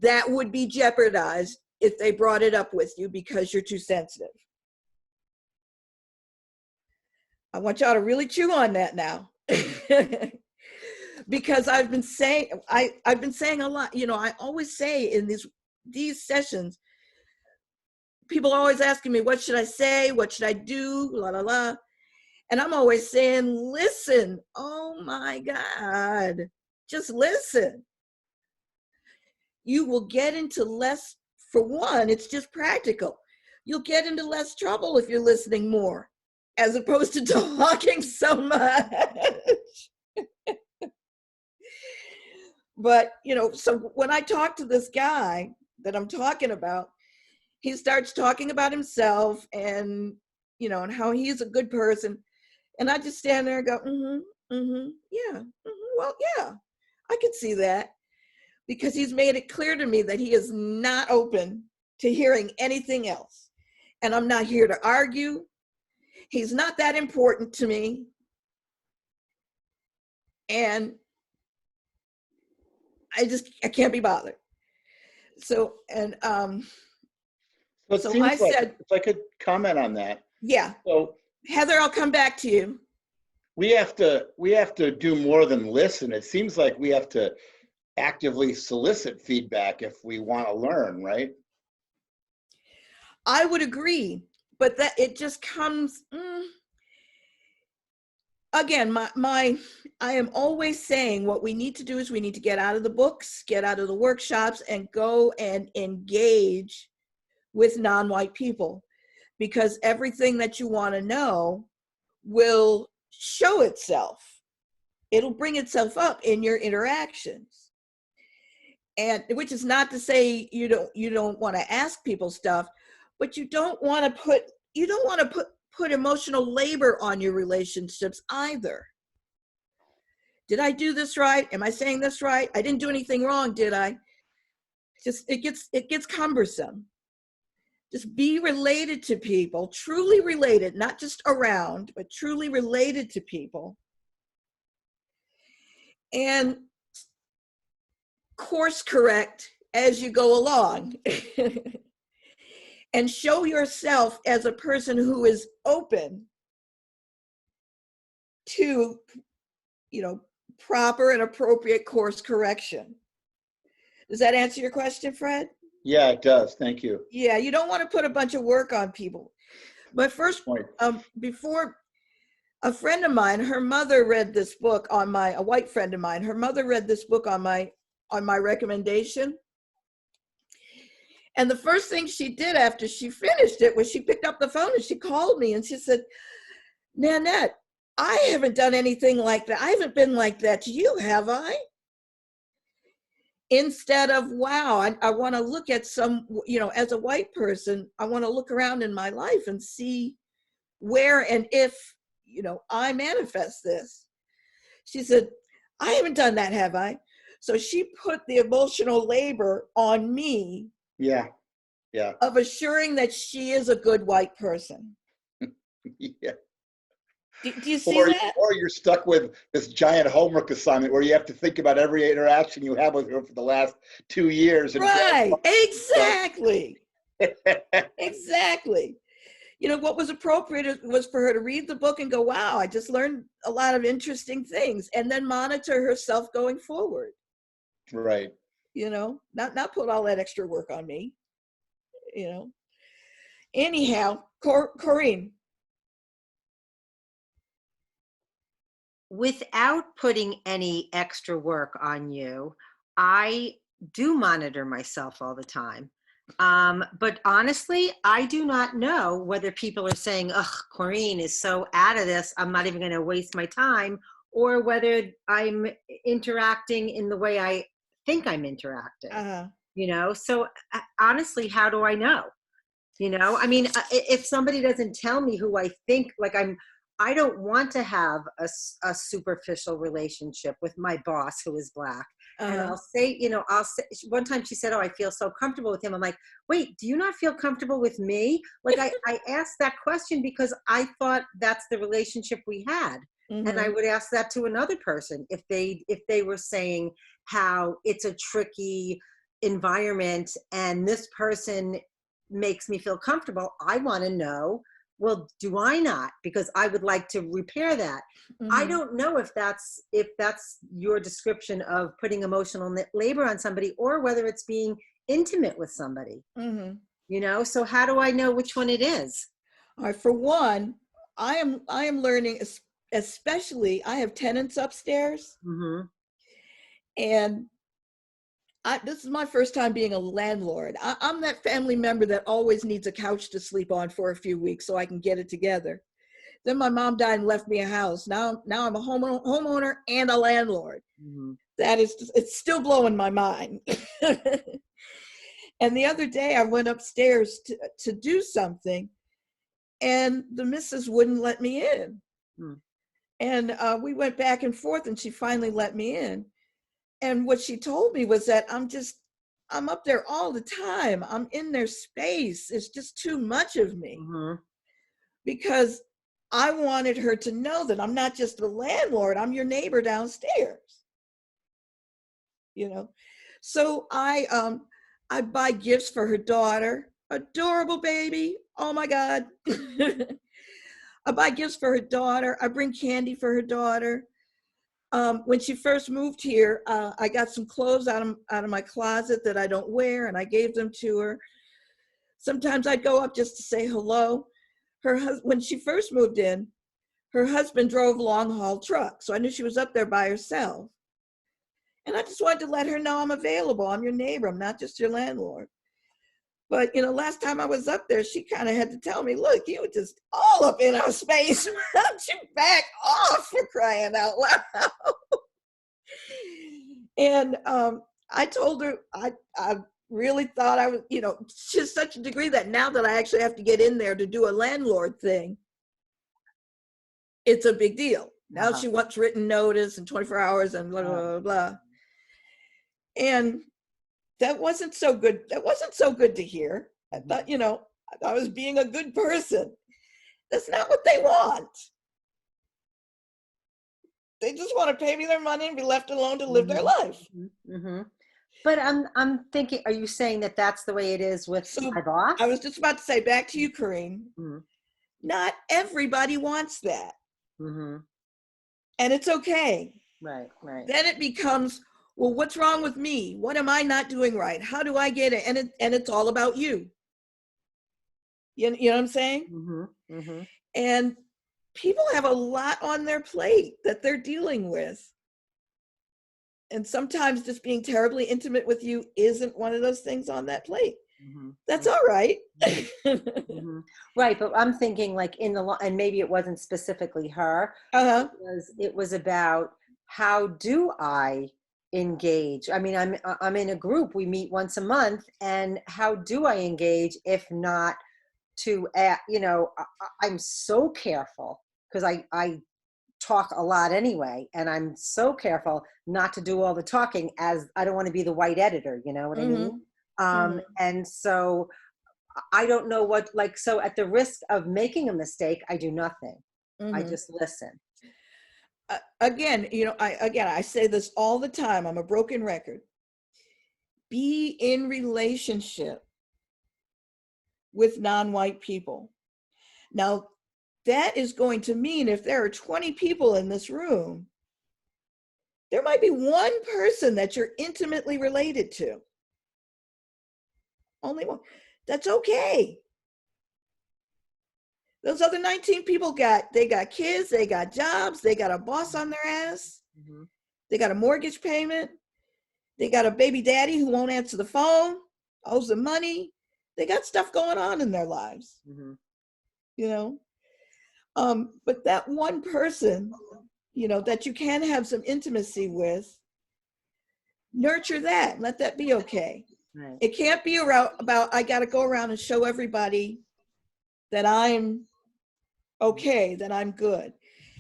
that would be jeopardized if they brought it up with you because you're too sensitive. I want y'all to really chew on that now. Because I've been saying a lot, I always say in these sessions, people are always asking me, what should I say? What should I do? La, la, la. And I'm always saying, listen, oh my God, just listen. You will get into less, for one, it's just practical. You'll get into less trouble if you're listening more, as opposed to talking so much. But, so when I talk to this guy that I'm talking about, he starts talking about himself and, and how he's a good person. And I just stand there and go, yeah, well, yeah, I could see that. Because he's made it clear to me that he is not open to hearing anything else. And I'm not here to argue. He's not that important to me. And I can't be bothered. So, and So it so seems I like, said, if I could comment on that. yeah, So Heather, I'll come back to you. we have to do more than listen. It seems like we have to actively solicit feedback if we want to learn, right? I would agree, but that it just comes, again, I am always saying what we need to do is we need to get out of the books, get out of the workshops, and go and engage with non-white people, because everything that you want to know will show itself. It'll bring itself up in your interactions. And which is not to say you don't want to ask people stuff, but you don't want to put emotional labor on your relationships either. Did I do this right? Am I saying this right? I didn't do anything wrong, did I? Just it gets cumbersome. Just be related to people, truly related, not just around, but truly related to people. And course correct as you go along. And show yourself as a person who is open to, proper and appropriate course correction. Does that answer your question, Fred? Yeah, it does. Thank you. Yeah, you don't want to put a bunch of work on people. But first, before, a friend of mine, her mother read this book a white friend of mine, her mother read this book on my recommendation. And the first thing she did after she finished it was she picked up the phone and she called me and she said, Nanette, I haven't done anything like that. I haven't been like that to you, have I? Instead of, wow, I want to look at some, as a white person, I want to look around in my life and see where and if, I manifest this. She said, I haven't done that, have I? So she put the emotional labor on me. Yeah. Of assuring that she is a good white person. Yeah. Do you see that? Or you're stuck with this giant homework assignment where you have to think about every interaction you have with her for the last 2 years. Right, exactly. Exactly. What was appropriate was for her to read the book and go, wow, I just learned a lot of interesting things, and then monitor herself going forward. Right. Not put all that extra work on me. Anyhow, Corinne. Without putting any extra work on you, I do monitor myself all the time. But honestly, I do not know whether people are saying, ugh, Corinne is so out of this, I'm not even going to waste my time, or whether I'm interacting in the way I think I'm interacting. So honestly, how do I know? I mean, if somebody doesn't tell me who I think, I don't want to have a superficial relationship with my boss who is Black. And I'll say, one time she said, oh, I feel so comfortable with him. I'm like, wait, do you not feel comfortable with me? I asked that question because I thought that's the relationship we had. Mm-hmm. And I would ask that to another person if they were saying how it's a tricky environment and this person makes me feel comfortable. I want to know, well, do I not? Because I would like to repair that. Mm-hmm. I don't know if that's your description of putting emotional labor on somebody, or whether it's being intimate with somebody. Mm-hmm. So how do I know which one it is? All right, for one, I am learning, especially I have tenants upstairs. Mm-hmm. And this is my first time being a landlord. I'm that family member that always needs a couch to sleep on for a few weeks so I can get it together. Then my mom died and left me a house. Now I'm a homeowner and a landlord. Mm-hmm. It's still blowing my mind. And the other day I went upstairs to do something, and the missus wouldn't let me in. Mm. And we went back and forth, and she finally let me in. And what she told me was that I'm up there all the time. I'm in their space. It's just too much of me. Mm-hmm. Because I wanted her to know that I'm not just the landlord, I'm your neighbor downstairs. So I buy gifts for her daughter. Adorable baby. Oh my God. I buy gifts for her daughter. I bring candy for her daughter. When she first moved here, I got some clothes out of my closet that I don't wear, and I gave them to her. Sometimes I'd go up just to say hello. When she first moved in, her husband drove long-haul truck, so I knew she was up there by herself. And I just wanted to let her know I'm available. I'm your neighbor. I'm not just your landlord. But, last time I was up there, she kind of had to tell me, look, you were just all up in our space. Why don't you back off, for crying out loud? And I told her, I really thought I was, to such a degree that now that I actually have to get in there to do a landlord thing, it's a big deal. Now she wants written notice and 24 hours and blah, blah, blah, blah. And that wasn't so good. That wasn't so good to hear. I thought, I was being a good person. That's not what they want. They just want to pay me their money and be left alone to live their life. Mm-hmm. But I'm thinking, are you saying that that's the way it is with my boss? I was just about to say, back to you, Corinne. Mm-hmm. Not everybody wants that. Mm-hmm. And it's okay. Right. Then it becomes, well, what's wrong with me? What am I not doing right? How do I get it? And it's all about you. You know what I'm saying? Mm-hmm. Mm-hmm. And people have a lot on their plate that they're dealing with. And sometimes just being terribly intimate with you isn't one of those things on that plate. That's all right. Right, but I'm thinking like in the and maybe it wasn't specifically her. It was about how do I engage? I mean, I'm in a group. We meet once a month, and how do I engage if not to, I'm so careful because I talk a lot anyway, and I'm so careful not to do all the talking, as I don't want to be the white editor, you know what I mean? And so I don't know what, like, so at the risk of making a mistake, I do nothing. I just listen. Again, I say this all the time. I'm a broken record. Be in relationship with non-white people. Now, that is going to mean if there are 20 people in this room, there might be one person that you're intimately related to. Only one. That's okay. Those other 19 people they got kids, they got jobs, they got a boss on their ass, they got a mortgage payment, they got a baby daddy who won't answer the phone, owes them money. They got stuff going on in their lives, but that one person, that you can have some intimacy with, nurture that, let that be okay. Right. It can't be about, I got to go around and show everybody that I'm okay, that I'm good.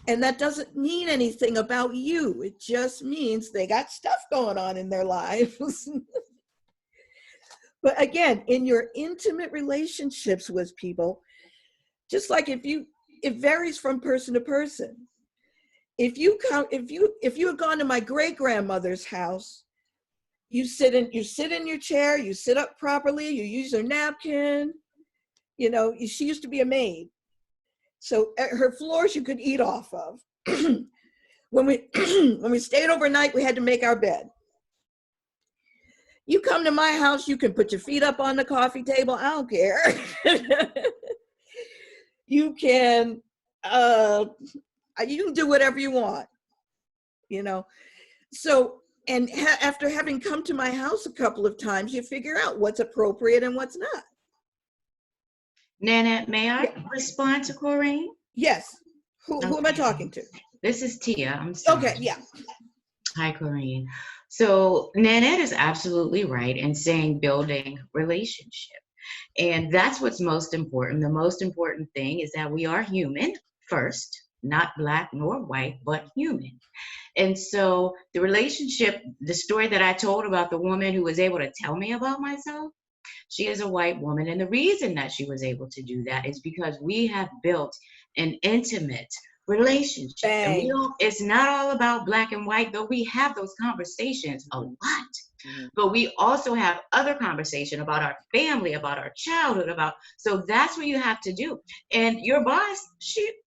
And that doesn't mean anything about you. It just means they got stuff going on in their lives. But again, in your intimate relationships with people, just like it varies from person to person. If you had gone to my great grandmother's house, you sit in your chair, you sit up properly, you use your napkin. She used to be a maid, so her floors you could eat off of. When we stayed overnight, we had to make our bed. You come to my house, you can put your feet up on the coffee table. I don't care. You can do whatever you want, So, and after having come to my house a couple of times, you figure out what's appropriate and what's not. Nanette, may I respond to Corrine? Yes. Who am I talking to? This is Tia. I'm sorry. Okay, yeah. Hi, Corrine. So Nanette is absolutely right in saying building relationship. And that's what's most important. The most important thing is that we are human first, not black nor white, but human. And so the relationship, the story that I told about the woman who was able to tell me about myself, she is a white woman. And the reason that she was able to do that is because we have built an intimate relationship. And it's not all about black and white, though we have those conversations a lot. But we also have other conversation about our family, about our childhood, so that's what you have to do. And your boss,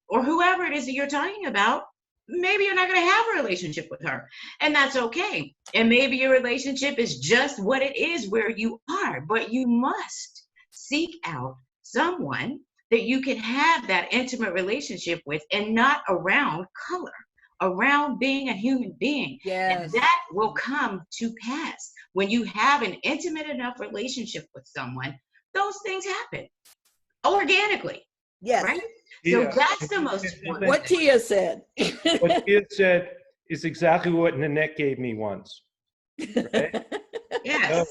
or whoever it is that you're talking about, maybe you're not going to have a relationship with her, and that's okay. And maybe your relationship is just what it is where you are, but you must seek out someone that you can have that intimate relationship with, and not around color, around being a human being. Yes. And that will come to pass. When you have an intimate enough relationship with someone, those things happen organically. Yes. Right? So that's the most important. What Tia said. What Tia said is exactly what Nanette gave me once. Right? Yes.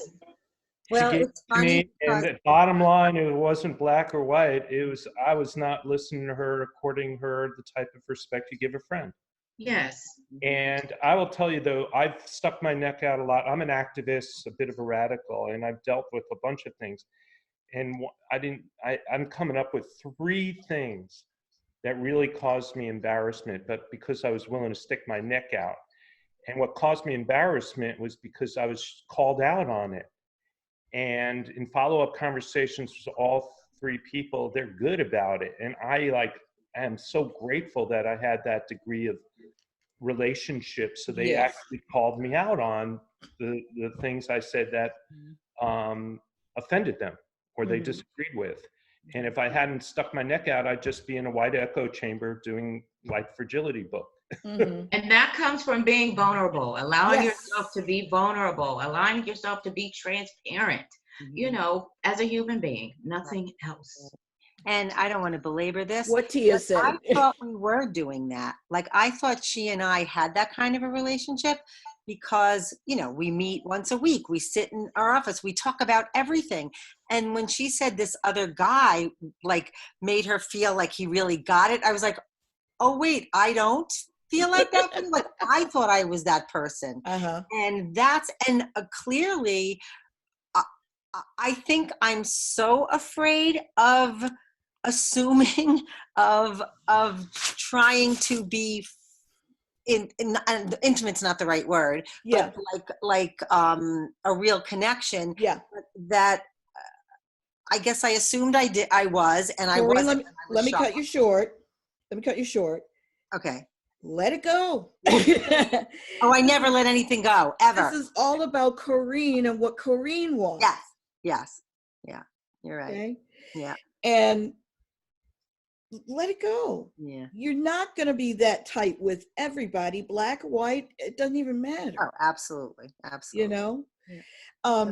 Well, it's funny. And the bottom line, it wasn't black or white. I was not listening to her, according to her, the type of respect you give a friend. Yes. And I will tell you, though, I've stuck my neck out a lot. I'm an activist, a bit of a radical, and I've dealt with a bunch of things. And I'm coming up with 3 things that really caused me embarrassment, but because I was willing to stick my neck out. And what caused me embarrassment was because I was called out on it. And in follow-up conversations with all 3 people, they're good about it. And I am so grateful that I had that degree of relationship. So they actually called me out on the things I said that offended them or they disagreed with. And if I hadn't stuck my neck out, I'd just be in a white echo chamber doing like fragility book. And that comes from being vulnerable, allowing yourself to be vulnerable, allowing yourself to be transparent. you know, as a human being, nothing else. And I don't want to belabor this. What Tia but said. I thought we were doing that. Like, I thought she and I had that kind of a relationship because, you know, we meet once a week. We sit in our office. We talk about everything. And when she said this other guy, like, made her feel like he really got it, I was like, oh, wait, I don't feel like that. Like, I thought I was that person. And clearly, I think I'm so afraid of assuming, of trying to be intimate's not the right word, but like a real connection. Yeah. That I guess I assumed I was, and I Maureen, wasn't. let me cut you short. Okay. Let it go. Oh, I never let anything go, ever. This is all about Corrine and what Corrine wants. Yes. Yeah. You're right. Okay. Yeah. And let it go. Yeah. You're not going to be that tight with everybody, black or white. It doesn't even matter. Oh, absolutely. You know? Yeah.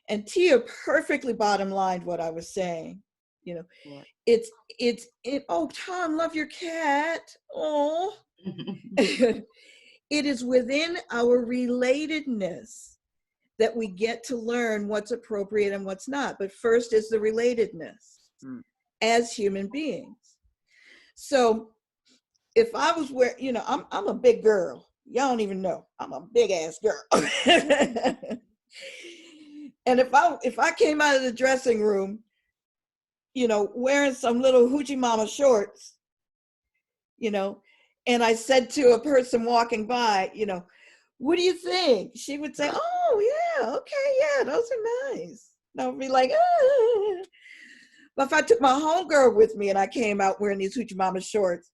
And Tia perfectly bottom lined what I was saying. You know, oh, Tom, love your cat. Oh, it is within our relatedness that we get to learn what's appropriate and what's not. But first is the relatedness as human beings. So if I was you know, I'm a big girl. Y'all don't even know. I'm a big ass girl. And if I came out of the dressing room, you know, wearing some little hoochie mama shorts, you know, and I said to a person walking by, you know, what do you think? She would say, oh, yeah, okay, yeah, those are nice. And I would be like, ah. But if I took my homegirl with me and I came out wearing these hoochie mama shorts,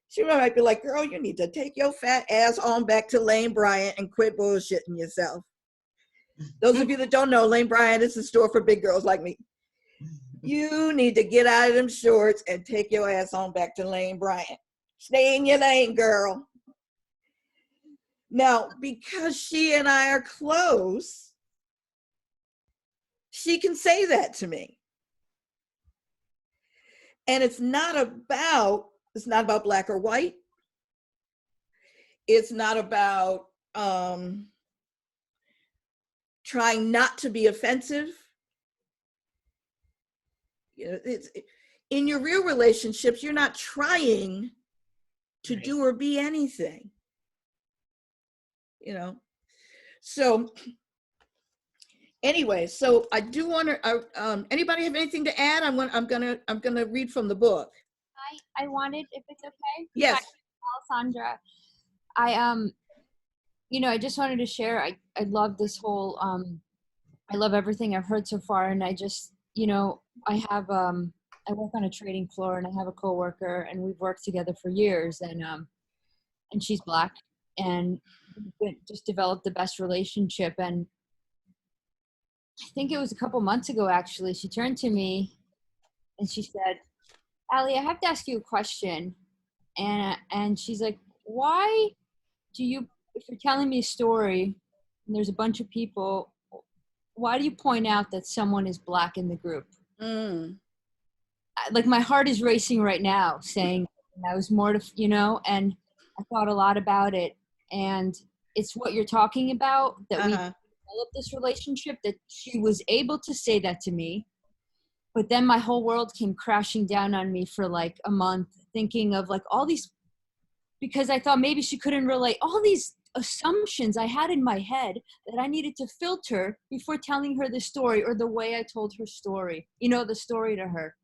she might be like, girl, you need to take your fat ass on back to Lane Bryant and quit bullshitting yourself. Those of you that don't know, Lane Bryant is the store for big girls like me. You need to get out of them shorts and take your ass on back to Lane Bryant. Stay in your lane, girl. Now, because she and I are close, she can say that to me. And it's not about black or white. It's not about trying not to be offensive. You know, in your real relationships, you're not trying to do or be anything. You know, so anyway, so I do want to. Anybody have anything to add? I'm gonna read from the book. I wanted, if it's okay. Yes. Hi, Alessandra. I just wanted to share. I love this whole. I love everything I've heard so far, and I just, I have. I work on a trading floor, and I have a coworker, and we've worked together for years, and she's Black, and we just developed the best relationship. And I think it was a couple months ago, actually, she turned to me, and she said, "Allie, I have to ask you a question." And she's like, "Why do you, if you're telling me a story, and there's a bunch of people, why do you point out that someone is Black in the group?" Like, my heart is racing right now, saying I was more to, and I thought a lot about it. And it's what you're talking about, that we developed this relationship, that she was able to say that to me. But then my whole world came crashing down on me for like a month, thinking of like all these, because I thought maybe she couldn't relate, all these assumptions I had in my head that I needed to filter before telling her the story, or the way I told her story, the story to her.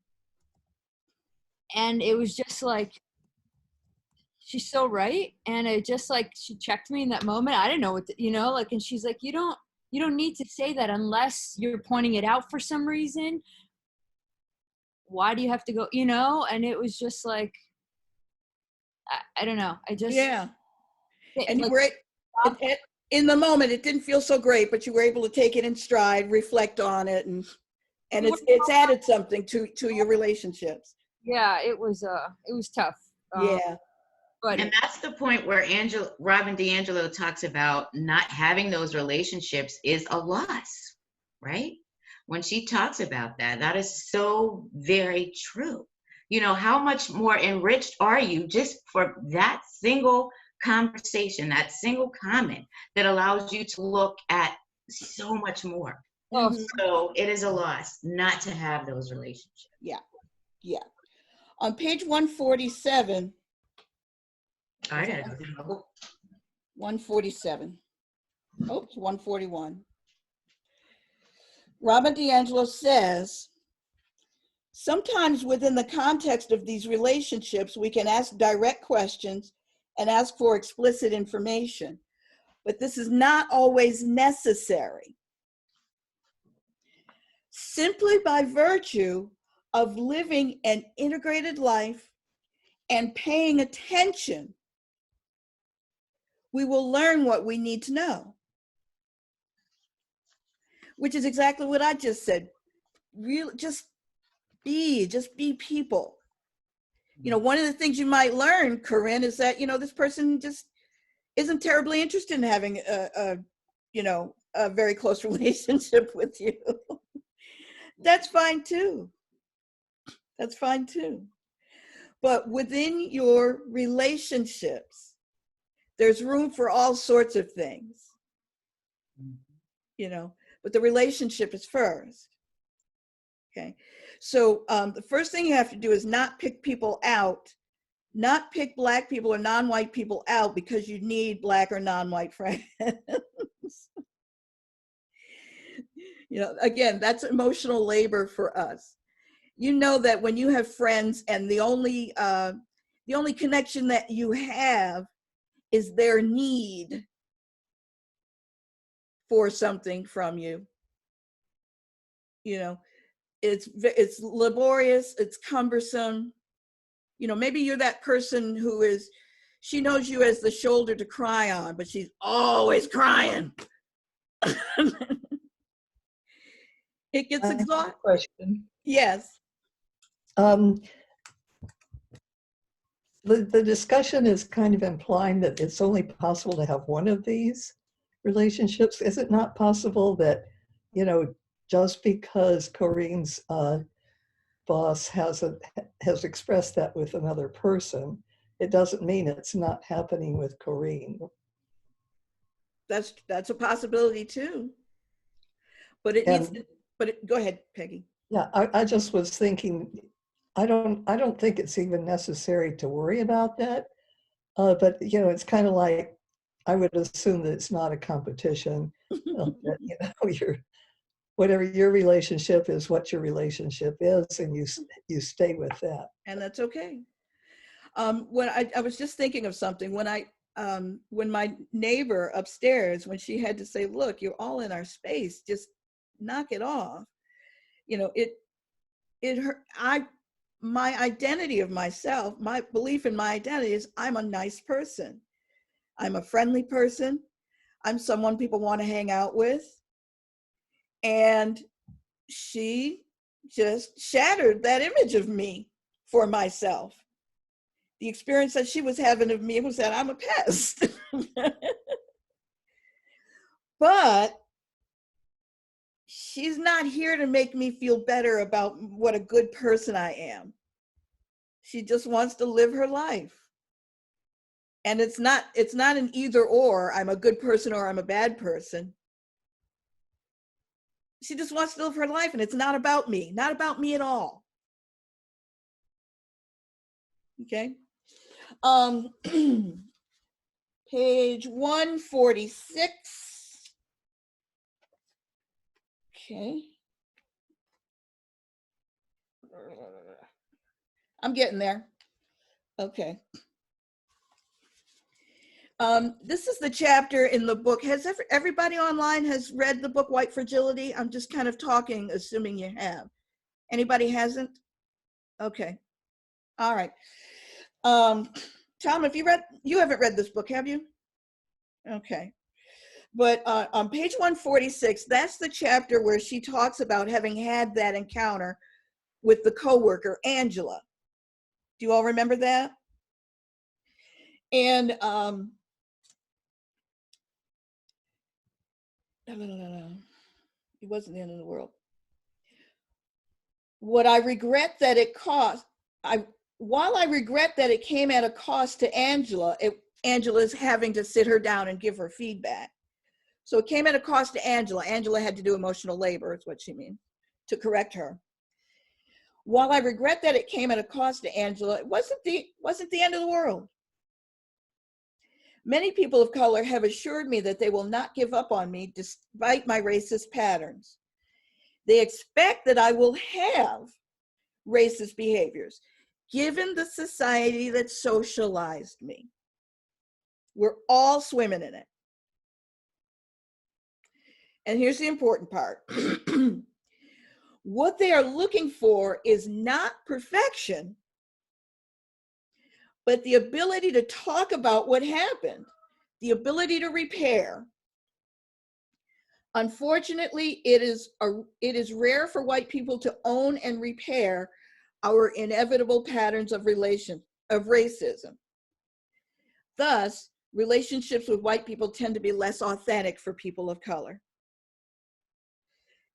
And it was just like, she's so right. And it just like, she checked me in that moment. I didn't know what to, and she's like, you don't need to say that unless you're pointing it out for some reason. Why do you have to go, And it was just like, I don't know. I just, yeah. And like, you were in the moment, it didn't feel so great, but you were able to take it in stride, reflect on it, and it's added something to your relationships. Yeah, it was tough. Yeah. And that's the point where Robin DiAngelo talks about not having those relationships is a loss, right? when she talks about that. That is so very true. You know, how much more enriched are you just for that single conversation, that single comment that allows you to look at so much more. Mhm. So it is a loss not to have those relationships. Yeah, yeah. On page 147, I gotta go through my book. 147. Oops, 141. Robin DiAngelo says, sometimes within the context of these relationships, we can ask direct questions and ask for explicit information, but this is not always necessary. Simply by virtue of living an integrated life and paying attention, we will learn what we need to know. Which is exactly what I just said. Really, just be people. You know, one of the things you might learn, Corinne, is that, you know, this person just isn't terribly interested in having a very close relationship with you. That's fine too. That's fine too. But within your relationships, there's room for all sorts of things, you know, but the relationship is first. Okay. So the first thing you have to do is not pick people out, not pick Black people or non-white people out because you need Black or non-white friends. You know, again, that's emotional labor for us. You know that when you have friends and the only connection that you have is their need for something from you. You know, it's laborious, it's cumbersome. You know, maybe you're that person who is, she knows you as the shoulder to cry on, but she's always crying. It gets exhausting. Question. Yes. The discussion is kind of implying that it's only possible to have one of these relationships. Is it not possible that, you know, just because Corinne's boss has expressed that with another person, it doesn't mean it's not happening with Corinne? That's a possibility too. But it needs to, go ahead, Peggy. Yeah, I just was thinking, I don't think it's even necessary to worry about that. But you know, it's kind of like, I would assume that it's not a competition. That, you know, whatever your relationship is, what your relationship is, and you stay with that. And that's okay. When I was just thinking of something when my neighbor upstairs, when she had to say, look, you're all in our space, just knock it off. You know, my identity of myself, my belief in my identity is I'm a nice person. I'm a friendly person. I'm someone people want to hang out with. And she just shattered that image of me for myself. The experience that she was having of me was that I'm a pest. But she's not here to make me feel better about what a good person I am. She just wants to live her life. And it's not an either or, I'm a good person or I'm a bad person. She just wants to live her life, and it's not about me at all. Okay. Page 146. Okay. I'm getting there. Okay. This is the chapter in the book. Has everybody online has read the book White Fragility? I'm just kind of talking, assuming you have. Anybody hasn't? Okay. All right. Tom, you haven't read this book, have you? Okay. But on page 146, that's the chapter where she talks about having had that encounter with the coworker, Angela. Do you all remember that? And it wasn't the end of the world. what I regret that it cost, while I regret that it came at a cost to Angela, Angela's having to sit her down and give her feedback. So it came at a cost to Angela. Angela had to do emotional labor, is what she means, to correct her. While I regret that it came at a cost to Angela, it wasn't the end of the world. Many people of color have assured me that they will not give up on me despite my racist patterns. They expect that I will have racist behaviors, given the society that socialized me. We're all swimming in it. And here's the important part. What they are looking for is not perfection, but the ability to talk about what happened, the ability to repair. Unfortunately, it is rare for white people to own and repair our inevitable patterns of racism. Thus, relationships with white people tend to be less authentic for people of color.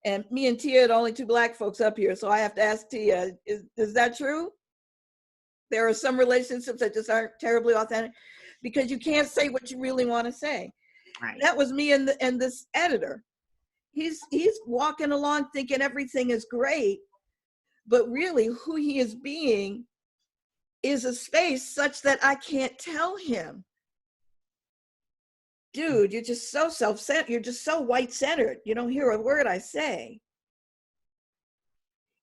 And me and Tia are the only two Black folks up here, so I have to ask Tia, is that true? There are some relationships that just aren't terribly authentic because you can't say what you really want to say. Right. That was me and this editor. He's walking along thinking everything is great, but really who he is being is a space such that I can't tell him, dude, you're just so self-centered, you're just so white-centered, you don't hear a word I say.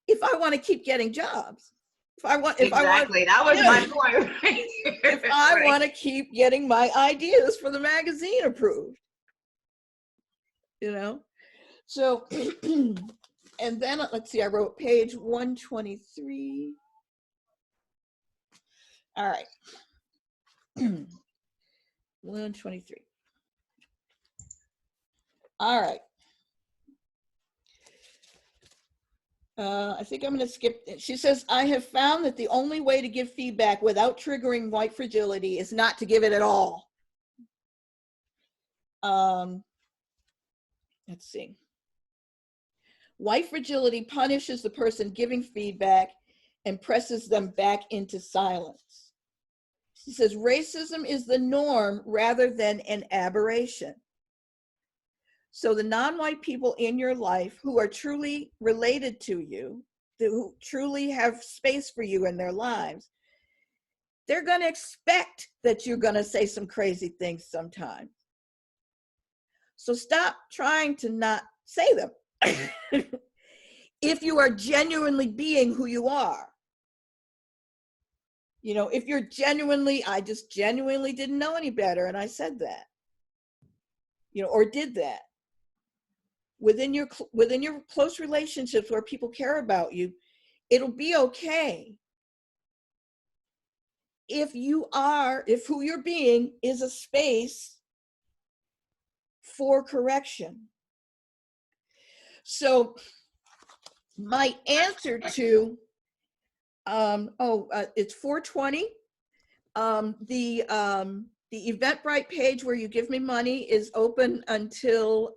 If I want to keep getting jobs, if I want, that was my point. Right? If I want to keep getting my ideas for the magazine approved, you know? So, and then let's see, I wrote page 123. All right. 123. All right. I think I'm going to skip. She says, I have found that the only way to give feedback without triggering white fragility is not to give it at all. Let's see. White fragility punishes the person giving feedback and presses them back into silence. She says, racism is the norm rather than an aberration. So the non-white people in your life who are truly related to you, who truly have space for you in their lives, they're going to expect that you're going to say some crazy things sometimes. So stop trying to not say them. If you are genuinely being who you are. You know, if you're genuinely, I just genuinely didn't know any better and I said that, you know, or did that. Within your close relationships where people care about you, it'll be okay. If who you're being is a space for correction. So my answer to, it's 420. The Eventbrite page where you give me money is open until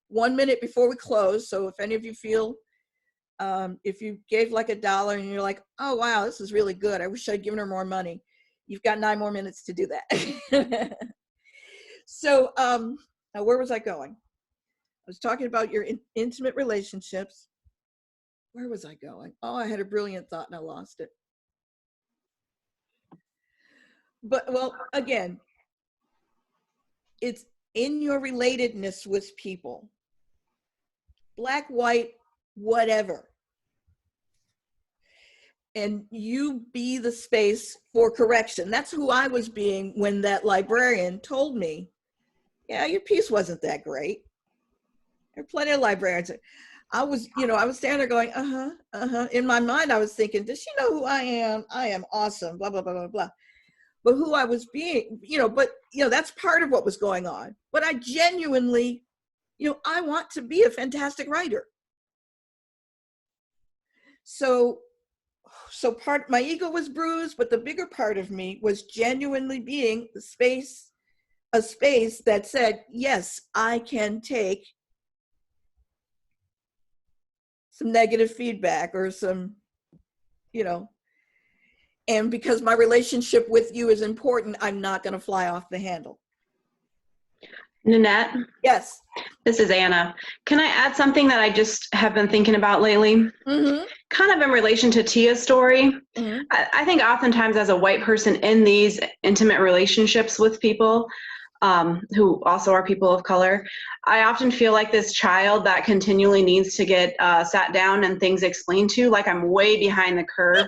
1 minute before we close. So if any of you feel, if you gave like $1 and you're like, oh, wow, this is really good, I wish I'd given her more money, you've got 9 more minutes to do that. So now where was I going? I was talking about your intimate relationships. Where was I going? Oh, I had a brilliant thought and I lost it. But, well, again, it's in your relatedness with people. Black, white, whatever. And you be the space for correction. That's who I was being when that librarian told me, yeah, your piece wasn't that great. There are plenty of librarians. I was standing there going, In my mind, I was thinking, does she know who I am? I am awesome, blah, blah, blah, blah, blah. But who I was being, that's part of what was going on. But I genuinely, I want to be a fantastic writer. So my ego was bruised, but the bigger part of me was genuinely being a space that said, yes, I can take some negative feedback or some, you know, and because my relationship with you is important, I'm not going to fly off the handle. Nanette? Yes. This is Anna. Can I add something that I just have been thinking about lately? Mm-hmm. Kind of in relation to Tia's story. Mm-hmm. I think oftentimes as a white person in these intimate relationships with people who also are people of color, I often feel like this child that continually needs to get sat down and things explained to, like I'm way behind the curve.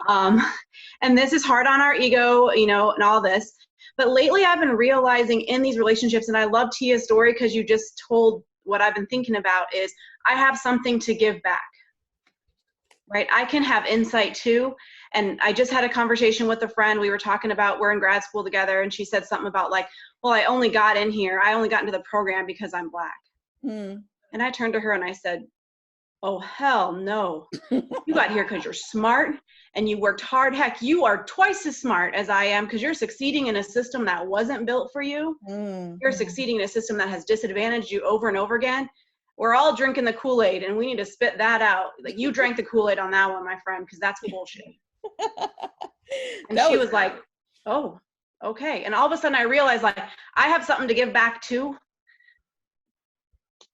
And this is hard on our ego, you know, and all this. But lately I've been realizing in these relationships, and I love Tia's story because you just told what I've been thinking about, is I have something to give back, right? I can have insight too. And I just had a conversation with a friend. We were talking about, we're in grad school together, and she said something about like, well, I only got into the program because I'm Black. Mm. And I turned to her and I said, oh, hell no. You got here because you're smart and you worked hard. Heck, you are twice as smart as I am because you're succeeding in a system that wasn't built for you. Mm. You're succeeding in a system that has disadvantaged you over and over again. We're all drinking the Kool-Aid and we need to spit that out. Like, you drank the Kool-Aid on that one, my friend, because that's bullshit. And she was like, oh, okay. And all of a sudden I realized, like, I have something to give back too.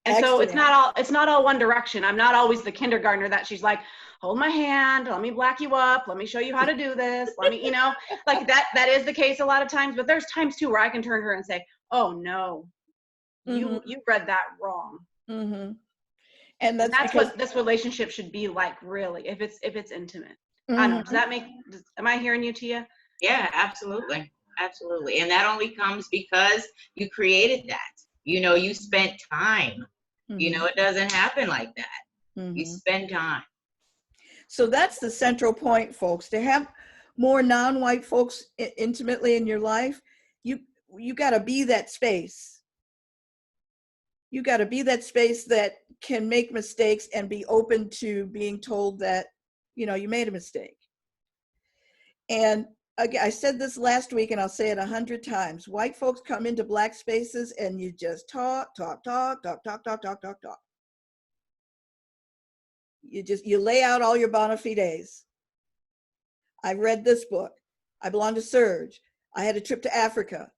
And so it's not all one direction. I'm not always the kindergartner that she's like, hold my hand, let me black you up, let me show you how to do this, let me, you know, like that is the case a lot of times, but there's times too where I can turn to her and say, oh no, you read that wrong. Mm-hmm. And that's because what this relationship should be like, really, if it's intimate. I don't know, does that make, am I hearing you, Tia? Yeah, absolutely. Absolutely. And that only comes because you created that. You know, you spent time. You know, it doesn't happen like that. You spend time. So that's the central point, folks. To have more non-white folks intimately in your life, you got to be that space. You got to be that space that can make mistakes and be open to being told that, you know, you made a mistake. And again, I said this last week and I'll say it 100 times. White folks come into Black spaces and you just talk. You lay out all your bona fides. I read this book. I belong to Surge. I had a trip to Africa.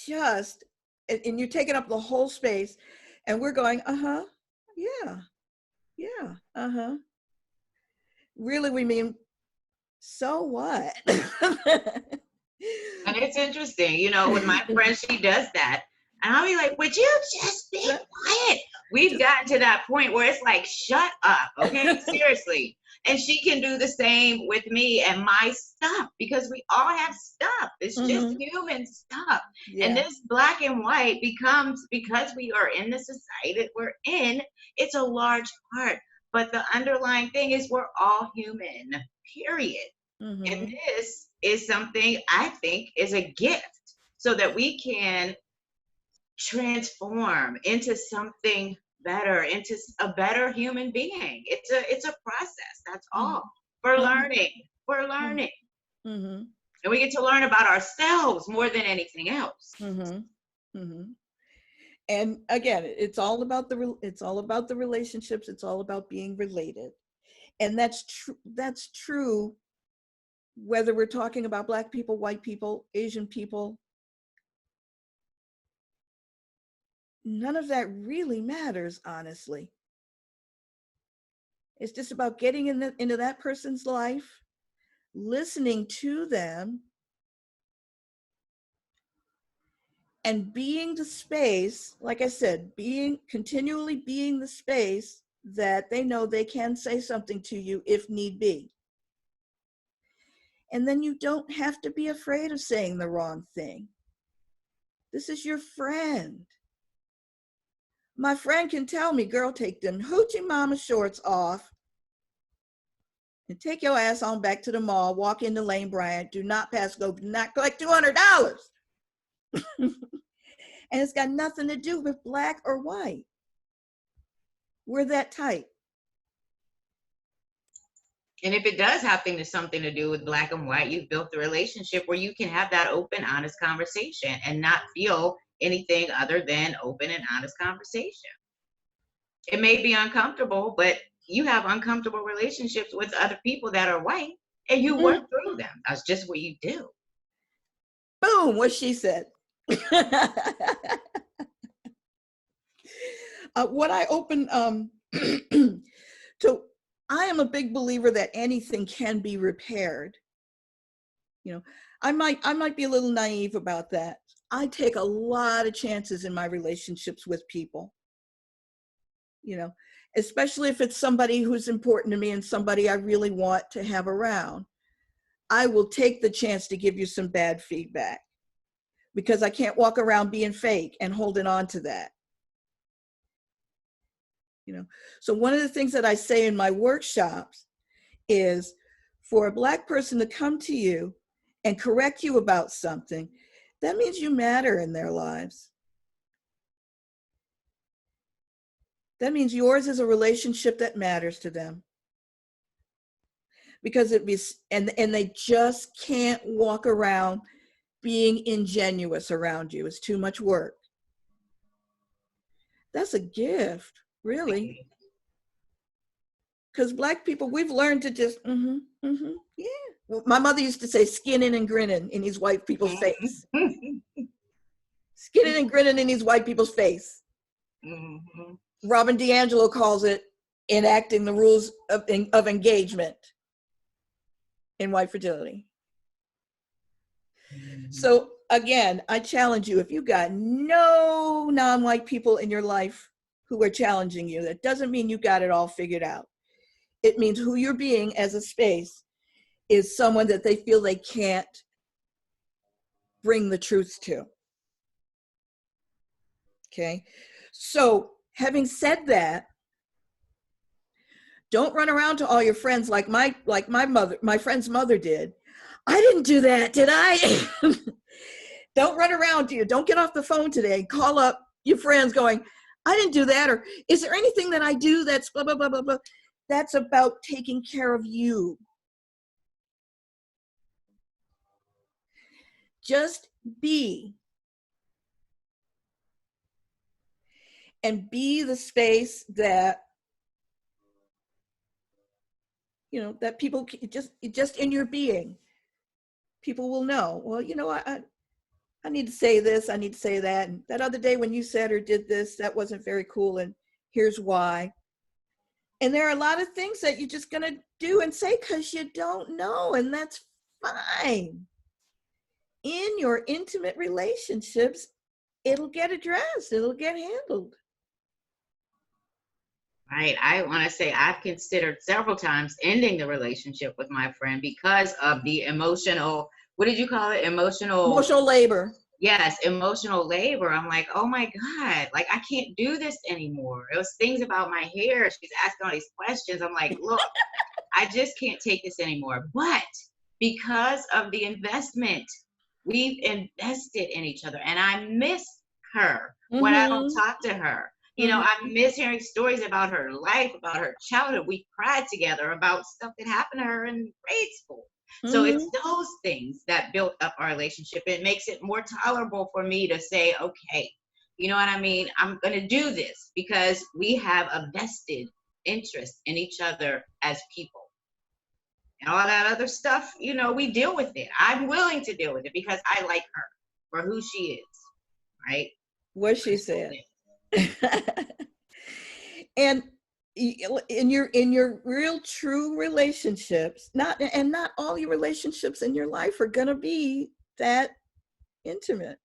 Just, and you're taking up the whole space, and we're going, yeah, Really, we mean, so what? And it's interesting, you know, when my friend, she does that, and I'll be like, would you just be quiet? We've gotten to that point where it's like, shut up, okay? Seriously. And she can do the same with me and my stuff, because we all have stuff. It's just human stuff. Yeah. And this black and white becomes, because we are in the society that we're in, it's a large part. But the underlying thing is we're all human, period. And this is something I think is a gift, so that we can transform into something better, into a better human being. It's a process. That's all. We're learning. We're learning. And we get to learn about ourselves more than anything else. And again, it's all about the relationships. It's all about being related. And that's true whether we're talking about Black people, white people, Asian people. None of that really matters, honestly. It's just about getting into that person's life, listening to them, and being the space, like I said, continually being the space that they know they can say something to you if need be. And then you don't have to be afraid of saying the wrong thing. This is your friend. My friend can tell me, girl, take them hoochie mama shorts off and take your ass on back to the mall, walk into Lane Bryant, do not pass go, do not collect $200. And it's got nothing to do with Black or white. We're that tight. And if it does have something to do with Black and white, you've built a relationship where you can have that open, honest conversation and not feel anything other than open and honest conversation. It may be uncomfortable, but you have uncomfortable relationships with other people that are white, and you work through them. That's just what you do. Boom, what she said. What I open to, I am a big believer that anything can be repaired. You know, I might be a little naive about that. I take a lot of chances in my relationships with people. You know, especially if it's somebody who's important to me and somebody I really want to have around. I will take the chance to give you some bad feedback because I can't walk around being fake and holding on to that. You know, so one of the things that I say in my workshops is for a Black person to come to you and correct you about something, that means you matter in their lives. That means yours is a relationship that matters to them. Because and they just can't walk around being ingenuous around you. It's too much work. That's a gift, really. Because Black people, we've learned to just, yeah. Well, my mother used to say, skinning and grinning in these white people's face. Skinning and grinning in these white people's face. Robin DiAngelo calls it enacting the rules of engagement in white fragility. So again, I challenge you, if you got no non-white people in your life who are challenging you, that doesn't mean you got it all figured out. It means who you're being as a space is someone that they feel they can't bring the truth to. Okay, so having said that, don't run around to all your friends like my friend's mother did. I didn't do that, did I? Don't run around to you. Don't get off the phone today. Call up your friends going, I didn't do that. Or is there anything that I do that's blah, blah, blah, blah, blah. That's about taking care of you. Just be. And be the space that, you know, that people just in your being, people will know, well, you know, I need to say this, I need to say that. And that other day when you said or did this, that wasn't very cool. And here's why. And there are a lot of things that you're just going to do and say because you don't know. And that's fine. In your intimate relationships, it'll get addressed. It'll get handled. Right. I want to say I've considered several times ending the relationship with my friend because of the emotional, what did you call it? Emotional labor. Yes, emotional labor. I'm like, oh my God, like I can't do this anymore. It was things about my hair. She's asking all these questions. I'm like, look, I just can't take this anymore. But because of the investment, we've invested in each other. And I miss her when I don't talk to her. You know, I miss hearing stories about her life, about her childhood. We cried together about stuff that happened to her in grade school. So it's those things that built up our relationship. It makes it more tolerable for me to say, okay, you know what I mean? I'm going to do this because we have a vested interest in each other as people. And all that other stuff, you know, we deal with it. I'm willing to deal with it because I like her for who she is, right? What she said. And in your real true relationships, not all your relationships in your life are going to be that intimate,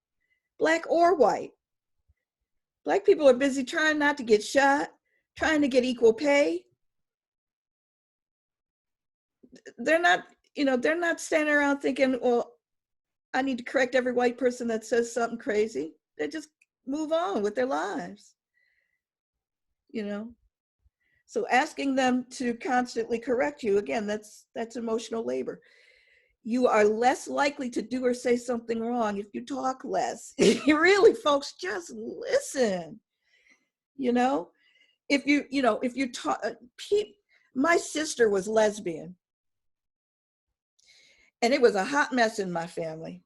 Black or white. Black people are busy trying not to get shot, trying to get equal pay. They're not, you know, they're not standing around thinking, well, I need to correct every white person that says something crazy. They just move on with their lives, you know. So asking them to constantly correct you, again, that's emotional labor. You are less likely to do or say something wrong if you talk less. Really, folks, just listen. You know, if you talk, my sister was lesbian. And it was a hot mess in my family.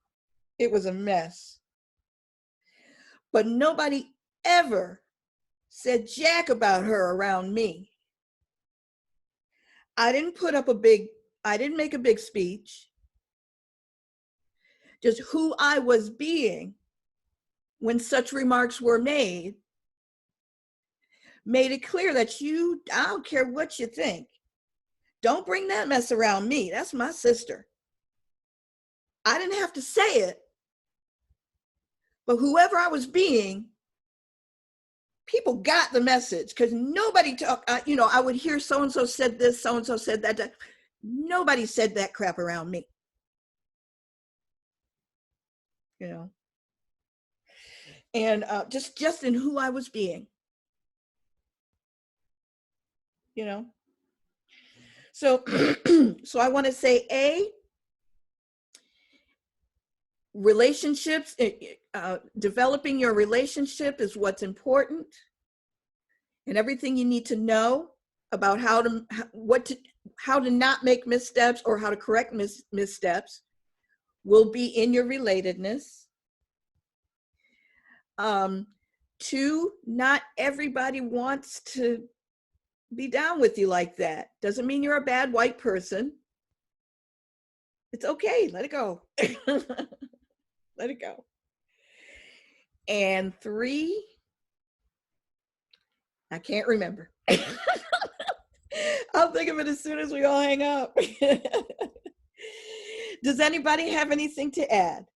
It was a mess. but nobody ever said jack about her around me. I didn't make a big speech. Just who I was being when such remarks were made it clear that I don't care what you think. Don't bring that mess around me. That's my sister. I didn't have to say it, but whoever I was being, people got the message, because nobody talked, I would hear so-and-so said this, so-and-so said that. Nobody said that crap around me. And just in who I was being, So, so I want to say, relationships, developing your relationship is what's important, and everything you need to know about how to not make missteps or how to correct missteps will be in your relatedness. 2, not everybody wants to be down with you like that. Doesn't mean you're a bad white person. It's okay. Let it go. Let it go. And 3, I can't remember. I'll think of it as soon as we all hang up. Does anybody have anything to add?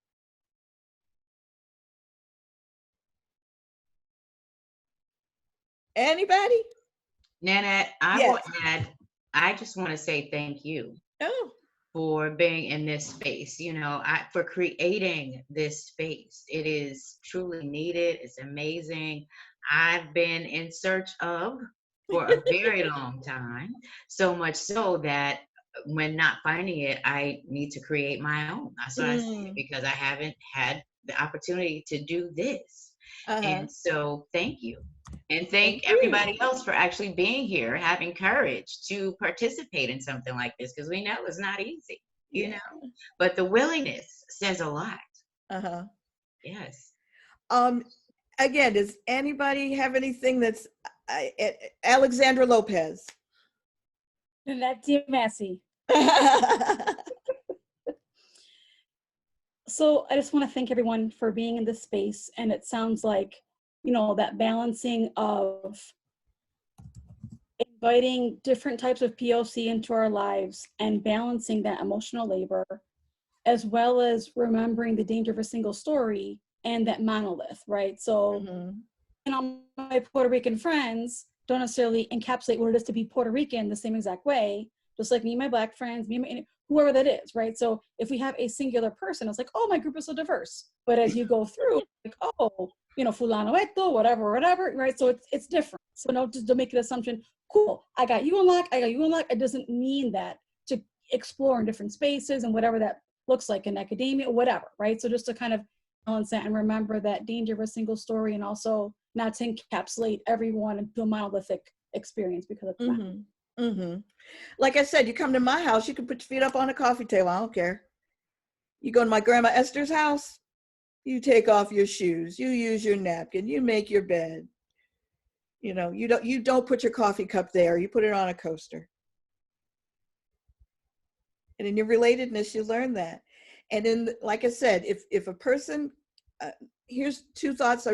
Anybody? Nanette, I will add, I just want to say thank you for being in this space, for creating this space. It is truly needed. It's amazing. I've been in search of for a very long time, so much so that when not finding it, I need to create my own. That's what I say, because I haven't had the opportunity to do this. And so thank you. And thank everybody else for actually being here, having courage to participate in something like this, because we know it's not easy, but the willingness says a lot. Yes. Again, does anybody have anything that's Alexandra Lopez? Nanette Massey. So I just want to thank everyone for being in this space. And it sounds like, that balancing of inviting different types of POC into our lives and balancing that emotional labor, as well as remembering the danger of a single story and that monolith, right? So, my Puerto Rican friends don't necessarily encapsulate what it is to be Puerto Rican the same exact way, just like me and my Black friends, me and whoever that is, right? So if we have a singular person, it's like, oh, my group is so diverse. But as you go through, like, oh, fulano esto, whatever, right? So it's different. So just don't make an assumption, cool, I got you unlocked. It doesn't mean that to explore in different spaces and whatever that looks like in academia or whatever, right? So just to kind of balance that and remember that danger of a single story, and also not to encapsulate everyone into a monolithic experience, because it's not. Like I said, you come to my house, you can put your feet up on a coffee table. I don't care. You go to my grandma Esther's house, you take off your shoes, you use your napkin, you make your bed. You don't put your coffee cup there. You put it on a coaster. And in your relatedness, you learn that. And like I said, if a person, here's 2 thoughts,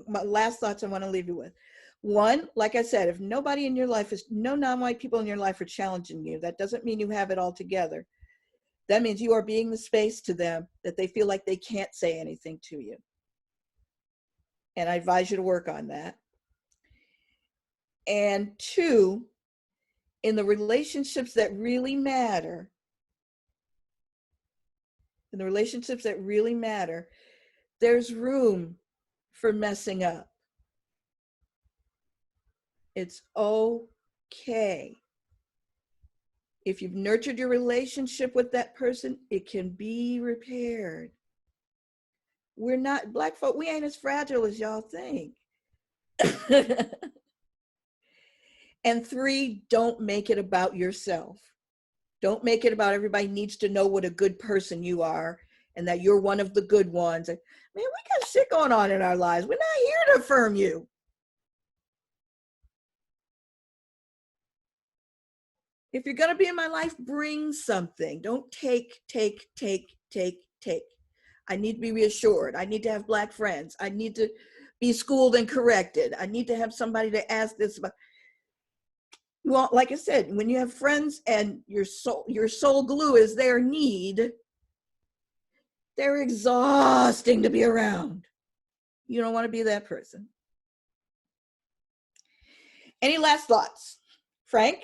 my last thoughts I want to leave you with. 1, like I said, if nobody in your life no non-white people in your life are challenging you, that doesn't mean you have it all together. That means you are being the space to them that they feel like they can't say anything to you. And I advise you to work on that. And 2, in the relationships that really matter, there's room for messing up. It's okay. If you've nurtured your relationship with that person, it can be repaired. We're not, Black folk, we ain't as fragile as y'all think. And 3, don't make it about yourself. Don't make it about everybody needs to know what a good person you are and that you're one of the good ones. Man, we got shit going on in our lives. We're not here to affirm you. If you're going to be in my life, bring something. Don't take. I need to be reassured. I need to have Black friends. I need to be schooled and corrected. I need to have somebody to ask this about. Well, like I said, when you have friends and your soul glue is their need, they're exhausting to be around. You don't want to be that person. Any last thoughts? Frank?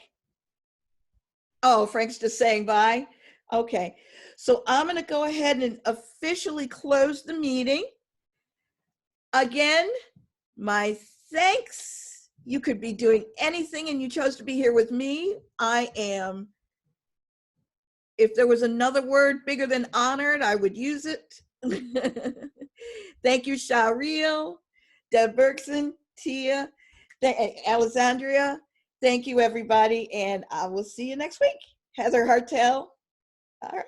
Oh, Frank's just saying bye. Okay. So I'm going to go ahead and officially close the meeting. Again, my thanks. You could be doing anything and you chose to be here with me. I am, if there was another word bigger than honored, I would use it. Thank you, Shariel, Deb Bergson, Tia, Alexandria. Thank you, everybody. And I will see you next week. Heather Hartel. All right.